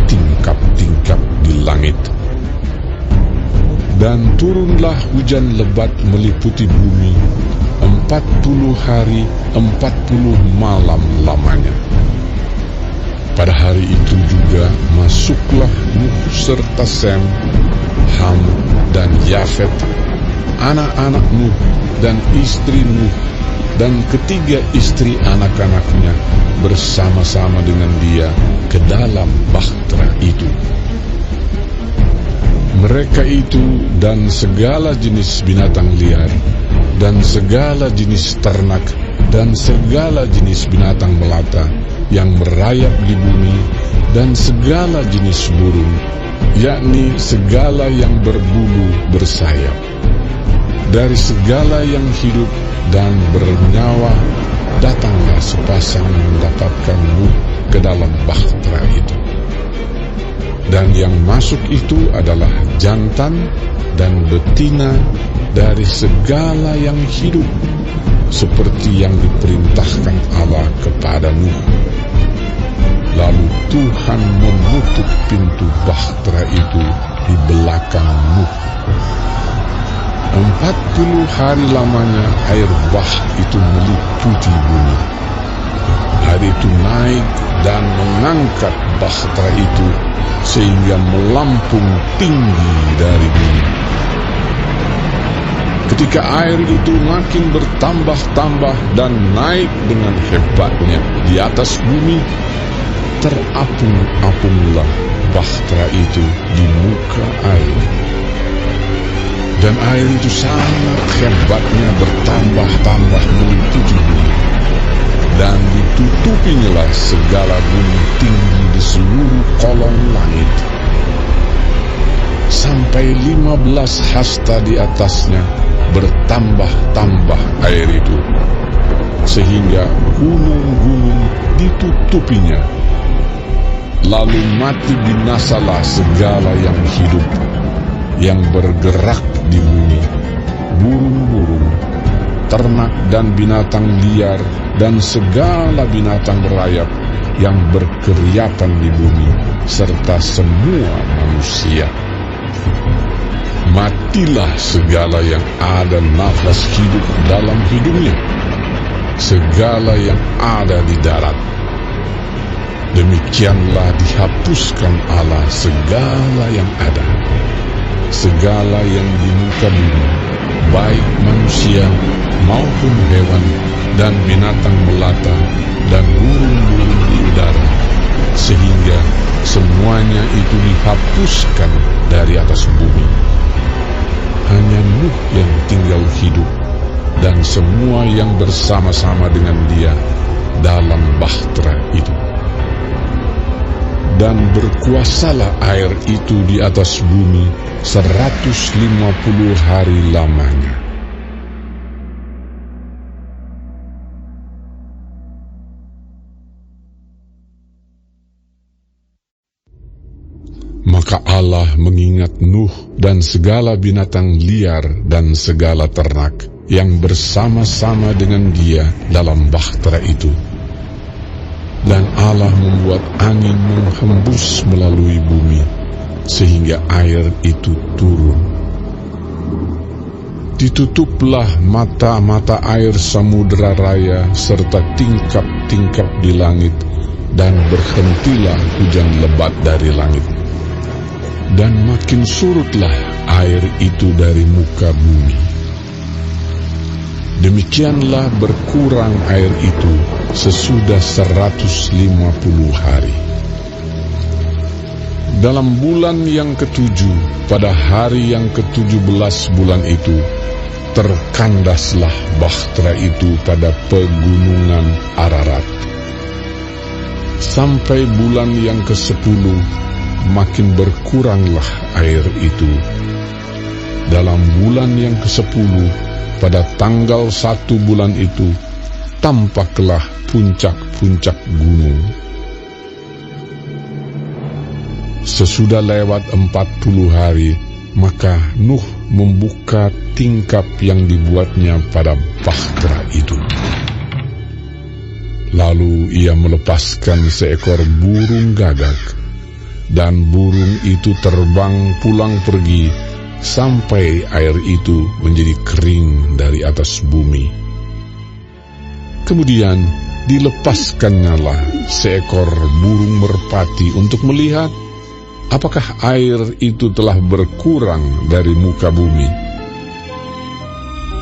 tingkap-tingkap di langit. Dan turunlah hujan lebat meliputi bumi 40 hari 40 malam lamanya. Pada hari itu juga masuklah Nuh serta Sem, Ham dan Yafet, anak-anak Nuh dan istri Nuh, dan ketiga istri anak-anaknya bersama-sama dengan dia ke dalam bahtera itu. Mereka itu dan segala jenis binatang liar, dan segala jenis ternak, dan segala jenis binatang melata yang merayap di bumi, dan segala jenis burung, yakni segala yang berbulu bersayap. Dari segala yang hidup dan bernyawa, datanglah sepasang mendapatkan Nuh ke dalam bahtera itu. Dan yang masuk itu adalah jantan dan betina dari segala yang hidup, seperti yang diperintahkan Allah kepada Nuh. Lalu Tuhan menutup pintu bahtera itu di belakang Nuh. 40 hari lamanya air bah itu meliputi bumi. Air itu naik dan mengangkat bahtera itu sehingga melampung tinggi dari bumi. Ketika air itu makin bertambah-tambah dan naik dengan hebatnya di atas bumi, terapung-apunglah bahtera itu di muka air. Dan air itu sangat hebatnya bertambah-tambah meliputi bumi, dan ditutupinyalah segala bumi tinggi di seluruh kolong langit, sampai 15 hasta di atasnya bertambah-tambah air itu, sehingga gunung-gunung ditutupinya. Lalu mati binasalah segala yang hidup, yang bergerak di bumi, burung-burung, ternak dan binatang liar, dan segala binatang berayap yang berkeriapan di bumi, serta semua manusia. Matilah segala yang ada nafas hidup dalam hidungnya, segala yang ada di darat. Demikianlah dihapuskan Allah segala yang ada, segala yang di muka bumi, baik manusia maupun hewan, dan binatang melata, dan burung-burung di udara, sehingga semuanya itu dihapuskan dari atas bumi. Hanya Nuh yang tinggal hidup, dan semua yang bersama-sama dengan dia dalam bahtera itu. Dan berkuasalah air itu di atas bumi 150 hari lamanya. Maka Allah mengingat Nuh dan segala binatang liar dan segala ternak yang bersama-sama dengan dia dalam bahtera itu. Dan Allah membuat angin menghembus melalui bumi, sehingga air itu turun. Ditutuplah mata-mata air samudera raya serta tingkap-tingkap di langit, dan berhentilah hujan lebat dari langit. Dan makin surutlah air itu dari muka bumi. Demikianlah berkurang air itu sesudah 150 hari. Dalam bulan yang ketujuh, pada hari yang ke-17 bulan itu, terkandaslah bahtera itu pada pegunungan Ararat. Sampai bulan yang ke-10, makin berkuranglah air itu. Dalam bulan yang ke-10, pada tanggal 1 bulan itu, tampaklah puncak-puncak gunung. Sesudah lewat 40 hari, maka Nuh membuka tingkap yang dibuatnya pada bahtera itu. Lalu ia melepaskan seekor burung gagak, dan burung itu terbang pulang pergi sampai air itu menjadi kering dari atas bumi. Kemudian dilepaskannyalah seekor burung merpati untuk melihat apakah air itu telah berkurang dari muka bumi.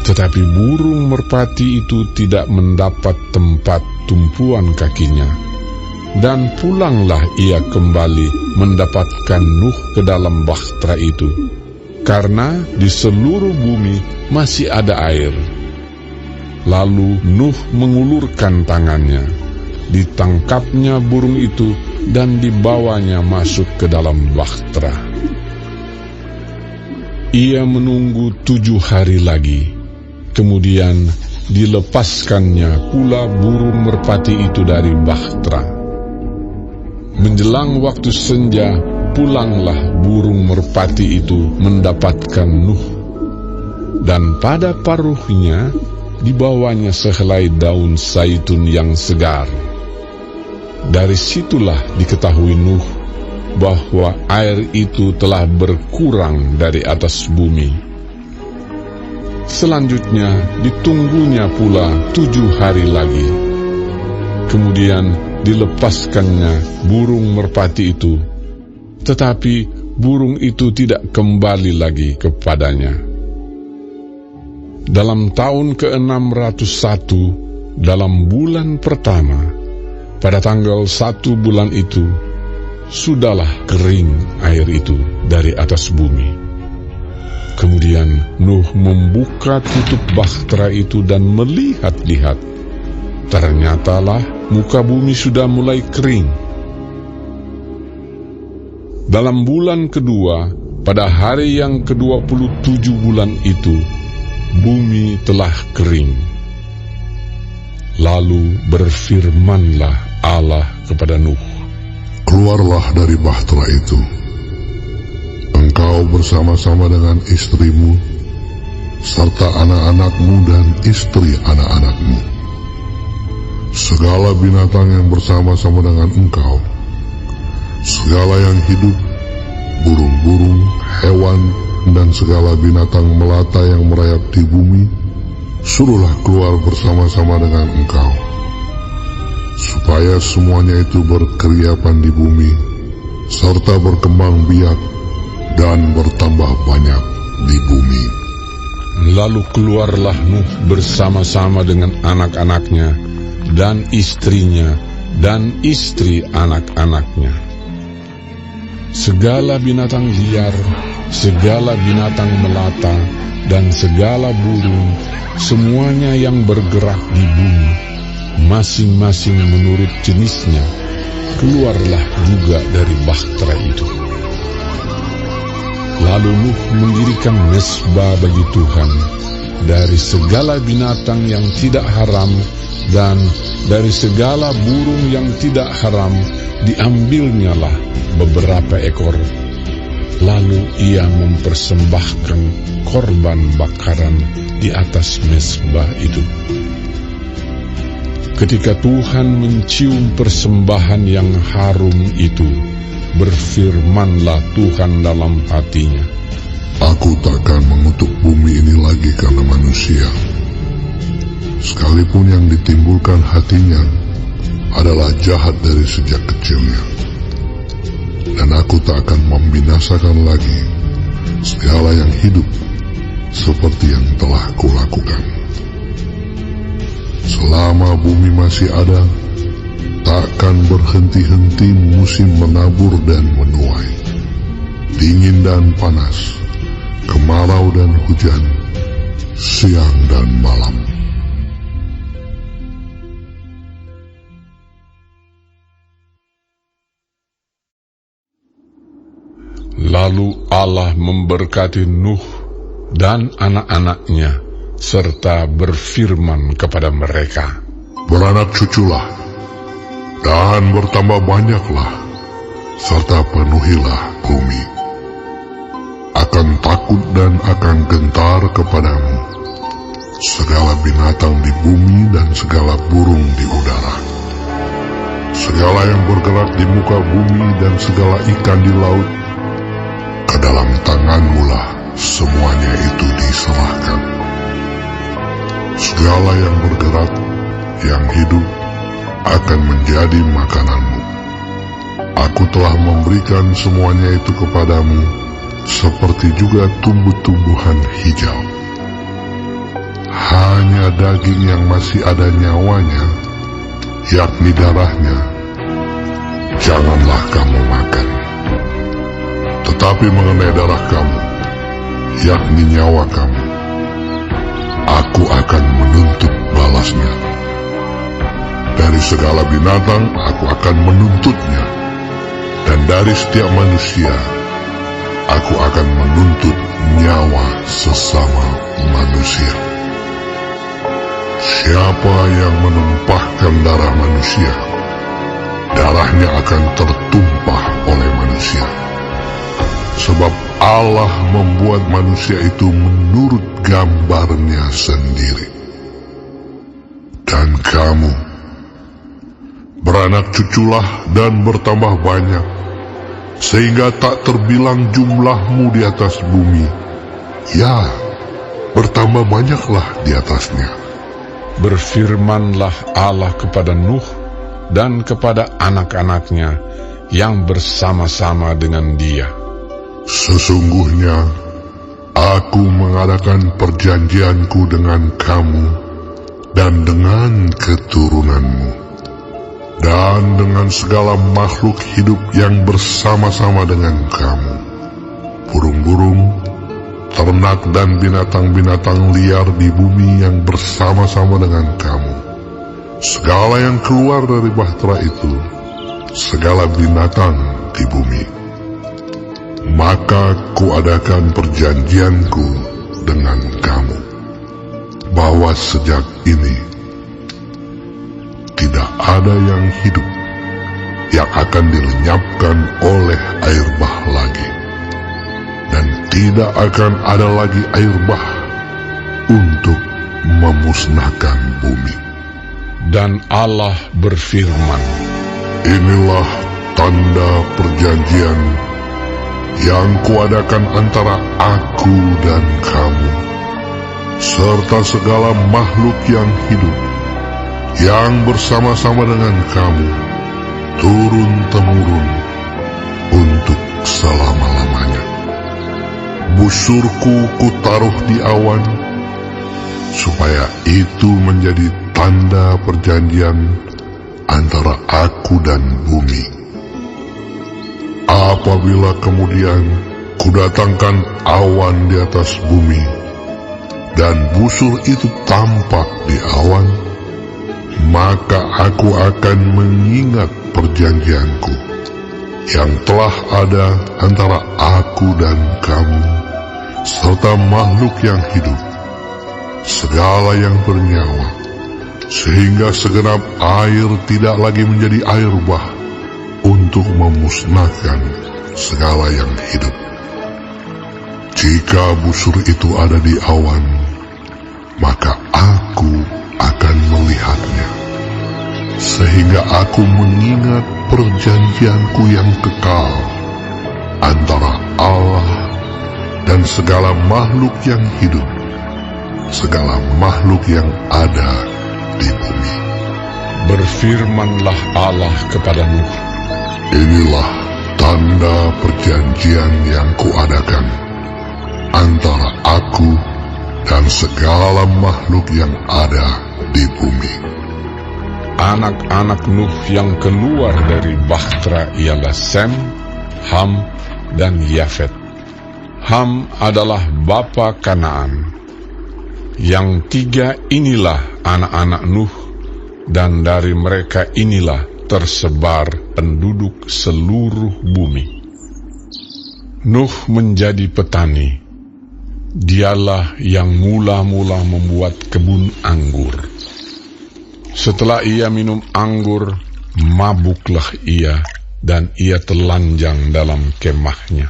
Tetapi burung merpati itu tidak mendapat tempat tumpuan kakinya, dan pulanglah ia kembali mendapatkan Nuh ke dalam bahtera itu, karena di seluruh bumi masih ada air. Lalu Nuh mengulurkan tangannya, ditangkapnya burung itu, dan dibawanya masuk ke dalam bahtera. Ia menunggu 7 hari lagi, kemudian dilepaskannya pula burung merpati itu dari bahtera. Menjelang waktu senja, pulanglah burung merpati itu mendapatkan Nuh, dan pada paruhnya dibawanya sehelai daun zaitun yang segar. Dari situlah diketahui Nuh bahwa air itu telah berkurang dari atas bumi. Selanjutnya ditunggunya pula 7 hari lagi. Kemudian dilepaskannya burung merpati itu, tetapi burung itu tidak kembali lagi kepadanya. Dalam tahun ke-601, dalam bulan pertama, pada tanggal 1 bulan itu, sudahlah kering air itu dari atas bumi. Kemudian Nuh membuka tutup bahtera itu dan melihat-lihat. Ternyatalah muka bumi sudah mulai kering. Dalam bulan kedua, pada hari yang ke-27 bulan itu, bumi telah kering. Lalu berfirmanlah Allah kepada Nuh, Keluarlah dari bahtera itu, engkau bersama-sama dengan istrimu, serta anak-anakmu dan istri anak-anakmu. Segala binatang yang bersama-sama dengan engkau, segala yang hidup, burung-burung, hewan, dan segala binatang melata yang merayap di bumi, suruhlah keluar bersama-sama dengan engkau, supaya semuanya itu berkeriapan di bumi, serta berkembang biak dan bertambah banyak di bumi. Lalu keluarlah Nuh bersama-sama dengan anak-anaknya, dan istrinya, dan istri anak-anaknya. Segala binatang liar, segala binatang melata, dan segala burung, semuanya yang bergerak di bumi, masing-masing menurut jenisnya, keluarlah juga dari bahtera itu. Lalu Nuh mendirikan mezbah bagi Tuhan dari segala binatang yang tidak haram, dan dari segala burung yang tidak haram diambilnyalah beberapa ekor. Lalu ia mempersembahkan korban bakaran di atas mezbah itu. Ketika Tuhan mencium persembahan yang harum itu, berfirmanlah Tuhan dalam hatinya, Aku takkan mengutuk bumi ini lagi karena manusia. Sekalipun yang ditimbulkan hatinya adalah jahat dari sejak kecilnya. Dan aku tak akan membinasakan lagi segala yang hidup seperti yang telah kulakukan. Selama bumi masih ada, takkan berhenti-henti musim menabur dan menuai, dingin dan panas, kemarau dan hujan, siang dan malam. Lalu Allah memberkati Nuh dan anak-anaknya, serta berfirman kepada mereka, Beranak cuculah, dan bertambah banyaklah, serta penuhilah bumi. Akan takut dan akan gentar kepadamu segala binatang di bumi dan segala burung di udara, segala yang bergerak di muka bumi dan segala ikan di laut. Ke dalam tanganmu-lah semuanya itu diserahkan. Segala yang bergerak, yang hidup, akan menjadi makananmu. Aku telah memberikan semuanya itu kepadamu, seperti juga tumbuh-tumbuhan hijau. Hanya daging yang masih ada nyawanya, yakni darahnya, janganlah kamu makan. Tetapi mengenai darah kamu, yakni nyawa kamu, aku akan menuntut balasnya. Dari segala binatang aku akan menuntutnya, dan dari setiap manusia aku akan menuntut nyawa sesama manusia. Siapa yang menumpahkan darah manusia, darahnya akan tertumpah oleh manusia. Sebab Allah membuat manusia itu menurut gambarnya sendiri. Dan kamu, beranak cuculah dan bertambah banyak, sehingga tak terbilang jumlahmu di atas bumi. Ya, bertambah banyaklah di atasnya. Berfirmanlah Allah kepada Nuh dan kepada anak-anaknya yang bersama-sama dengan dia, Sesungguhnya aku mengadakan perjanjianku dengan kamu dan dengan keturunanmu, dan dengan segala makhluk hidup yang bersama-sama dengan kamu, burung-burung, ternak dan binatang-binatang liar di bumi yang bersama-sama dengan kamu, segala yang keluar dari bahtera itu, segala binatang di bumi. Maka kuadakan perjanjianku dengan kamu, bahwa sejak ini tidak ada yang hidup yang akan dilenyapkan oleh air bah lagi, dan tidak akan ada lagi air bah untuk memusnahkan bumi. Dan Allah berfirman, Inilah tanda perjanjian yang kuadakan antara aku dan kamu, serta segala makhluk yang hidup, yang bersama-sama dengan kamu, turun-temurun, untuk selama-lamanya. Busurku kutaruh di awan, supaya itu menjadi tanda perjanjian antara aku dan bumi. Apabila kemudian kudatangkan awan di atas bumi, dan busur itu tampak di awan, maka aku akan mengingat perjanjianku yang telah ada antara aku dan kamu, serta makhluk yang hidup, segala yang bernyawa, sehingga segenap air tidak lagi menjadi air bah, untuk memusnahkan segala yang hidup. Jika busur itu ada di awan, maka aku akan melihatnya, sehingga aku mengingat perjanjianku yang kekal antara Allah dan segala makhluk yang hidup, segala makhluk yang ada di bumi. Berfirmanlah Allah kepada Nuh, Inilah tanda perjanjian yang kuadakan antara aku dan segala makhluk yang ada di bumi. anak-anak Nuh yang keluar dari bahtera ialah Sem, Ham, dan Yafet. Ham adalah bapa Kanaan. Yang tiga inilah anak-anak Nuh, dan dari mereka inilah tersebar penduduk seluruh bumi. Nuh menjadi petani. Dialah yang mula-mula membuat kebun anggur. Setelah ia minum anggur, mabuklah ia, dan ia telanjang dalam kemahnya.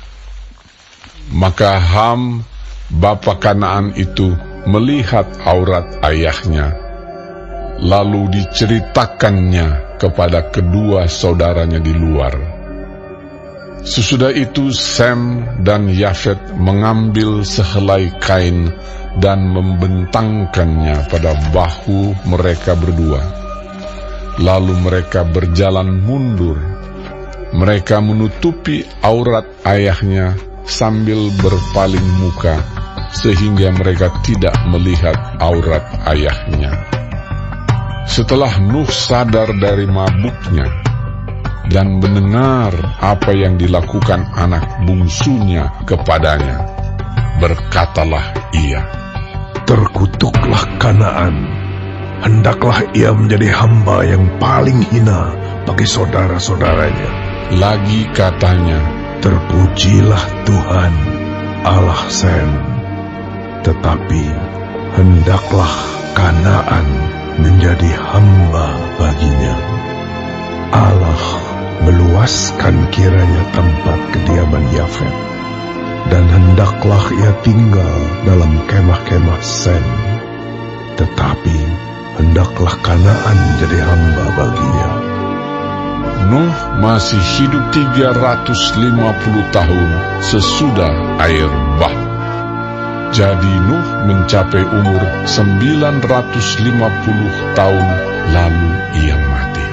Maka Ham, bapa Kanaan itu, melihat aurat ayahnya, lalu diceritakannya kepada kedua saudaranya di luar. Sesudah itu Sem dan Yafet mengambil sehelai kain dan membentangkannya pada bahu mereka berdua. Lalu mereka berjalan mundur. Mereka menutupi aurat ayahnya sambil berpaling muka, sehingga mereka tidak melihat aurat ayahnya. Setelah Nuh sadar dari mabuknya dan mendengar apa yang dilakukan anak bungsunya kepadanya, berkatalah ia, "Terkutuklah Kanaan, hendaklah ia menjadi hamba yang paling hina bagi saudara-saudaranya." Lagi katanya, "Terpujilah Tuhan, Allah Sem, tetapi hendaklah Kanaan menjadi hamba baginya. Allah meluaskan kiranya tempat kediaman Yafet, dan hendaklah ia tinggal dalam kemah-kemah Sem, tetapi hendaklah Kanaan jadi hamba baginya." Nuh masih hidup 350 tahun sesudah air bah. Jadi Nuh mencapai umur 950 tahun, lalu ia mati.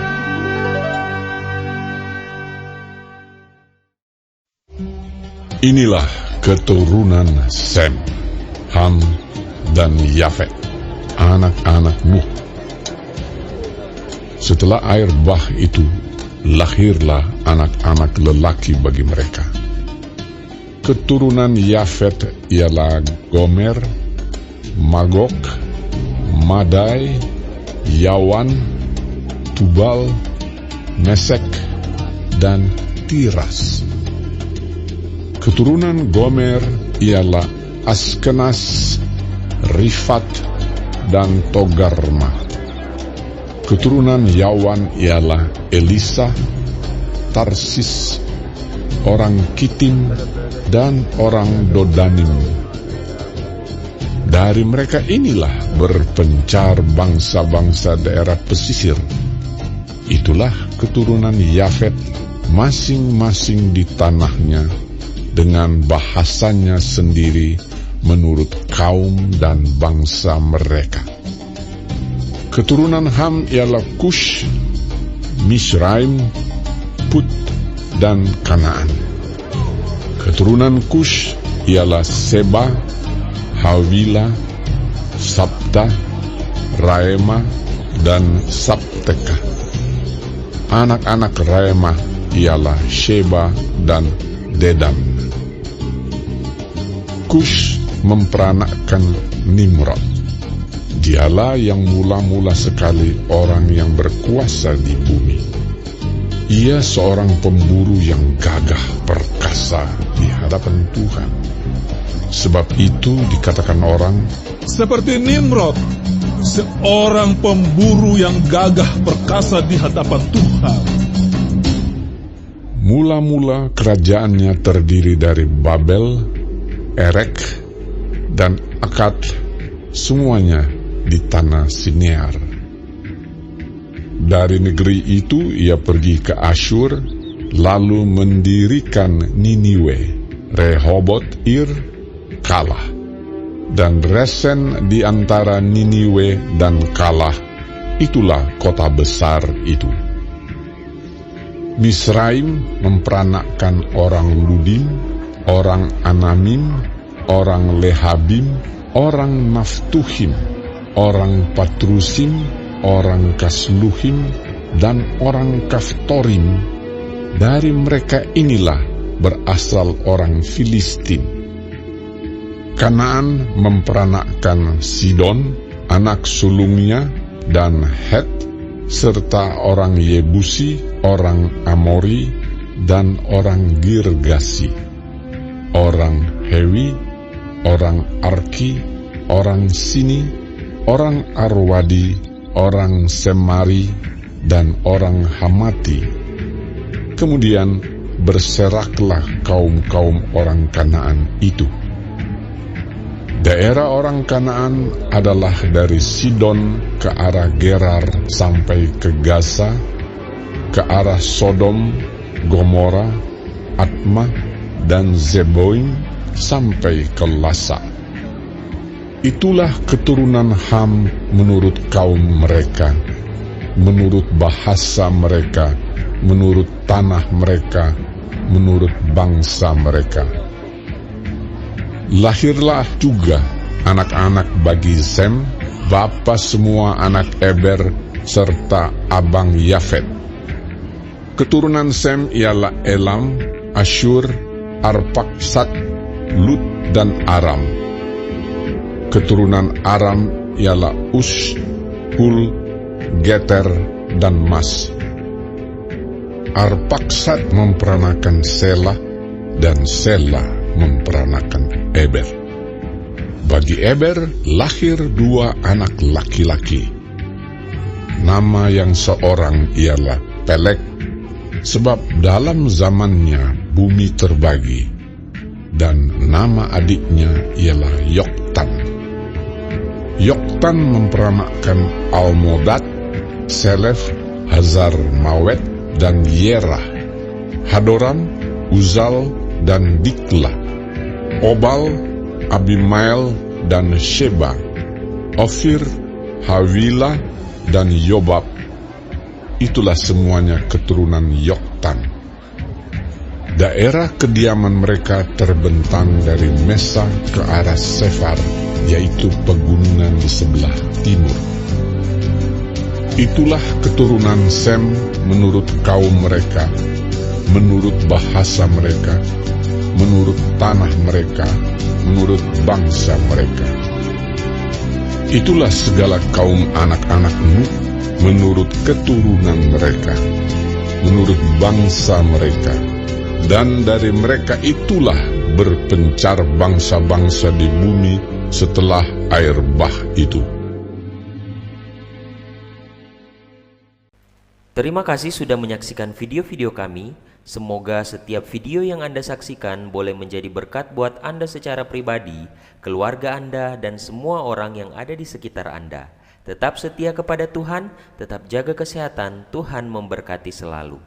Inilah keturunan Sem, Ham, dan Yafet, anak-anak Nuh. Setelah air bah itu, lahirlah anak-anak lelaki bagi mereka. Keturunan Yafet ialah Gomer, Magog, Madai, Yawan, Tubal, Mesek, dan Tiras. Keturunan Gomer ialah Askenas, Rifat, dan Togarma. Keturunan Yawan ialah Elisa, Tarsis, orang Kitim, dan orang Dodanim. Dari mereka inilah berpencar bangsa-bangsa daerah pesisir. Itulah keturunan Yafet, masing-masing di tanahnya, dengan bahasanya sendiri menurut kaum dan bangsa mereka. Keturunan Ham ialah Kush, Misraim, Put, dan Kanaan. Keturunan Kush ialah Seba, Hawila, Sabta, Raema, dan Sabteka. Anak-anak Raema ialah Sheba dan Dedan. Kush memperanakkan Nimrod. Dialah yang mula-mula sekali orang yang berkuasa di bumi. Ia seorang pemburu yang gagah perkasa di hadapan Tuhan. Sebab itu dikatakan orang, seperti Nimrod, seorang pemburu yang gagah perkasa di hadapan Tuhan. Mula-mula kerajaannya terdiri dari Babel, Erek, dan Akad, semuanya di tanah Sinear. Dari negeri itu ia pergi ke Asyur, lalu mendirikan Niniwe. Rehobot Ir kalah, dan Resen di antara Niniwe dan kalah. Itulah kota besar itu. Misraim memperanakkan orang Ludim, orang Anamim, orang Lehabim, orang Naftuhim, orang Patrusim, orang Kasluhim, dan orang Kaftorim. Dari mereka inilah berasal orang Filistin. Kanaan memperanakkan Sidon, anak sulungnya, dan Het, serta orang Yebusi, orang Amori, dan orang Girgasi, orang Hewi, orang Arki, orang Sini, orang Arwadi, orang Semari, dan orang Hamati. Kemudian berseraklah kaum-kaum orang Kanaan itu. Daerah orang Kanaan adalah dari Sidon ke arah Gerar sampai ke Gaza, ke arah Sodom, Gomora, Atma, dan Zeboim sampai ke Lasa. Itulah keturunan Ham menurut kaum mereka, menurut bahasa mereka, menurut tanah mereka, menurut bangsa mereka. Lahirlah juga anak-anak bagi Sem, bapa semua anak Eber, serta abang Yafet. Keturunan Sem ialah Elam, Asyur, Arpaksad, Lut, dan Aram. Keturunan Aram ialah Us, Hul, Geter, dan Mas. Arpaksad memperanakan Sela, dan Sela memperanakan Eber. Bagi Eber lahir 2 anak laki-laki. Nama yang seorang ialah Pelek, sebab dalam zamannya bumi terbagi, dan nama adiknya ialah Yoktan. Yoktan memperanakkan Almodad, Selef, Hazar Mawet, dan Yerah, Hadoram, Uzal, dan Dikla, Obal, Abimael, dan Sheba, Ofir, Hawilah, dan Yobab. Itulah semuanya keturunan Yoktan. Daerah kediaman mereka terbentang dari Mesa ke arah Sefar, yaitu pegunungan di sebelah timur. Itulah keturunan Sem menurut kaum mereka, menurut bahasa mereka, menurut tanah mereka, menurut bangsa mereka. Itulah segala kaum anak-anak Nuh menurut keturunan mereka, menurut bangsa mereka. Dan dari mereka itulah berpencar bangsa-bangsa di bumi setelah air bah itu. Terima kasih sudah menyaksikan video-video kami. Semoga setiap video yang Anda saksikan boleh menjadi berkat buat Anda secara pribadi, keluarga Anda, dan semua orang yang ada di sekitar Anda. Tetap setia kepada Tuhan, tetap jaga kesehatan, Tuhan memberkati selalu.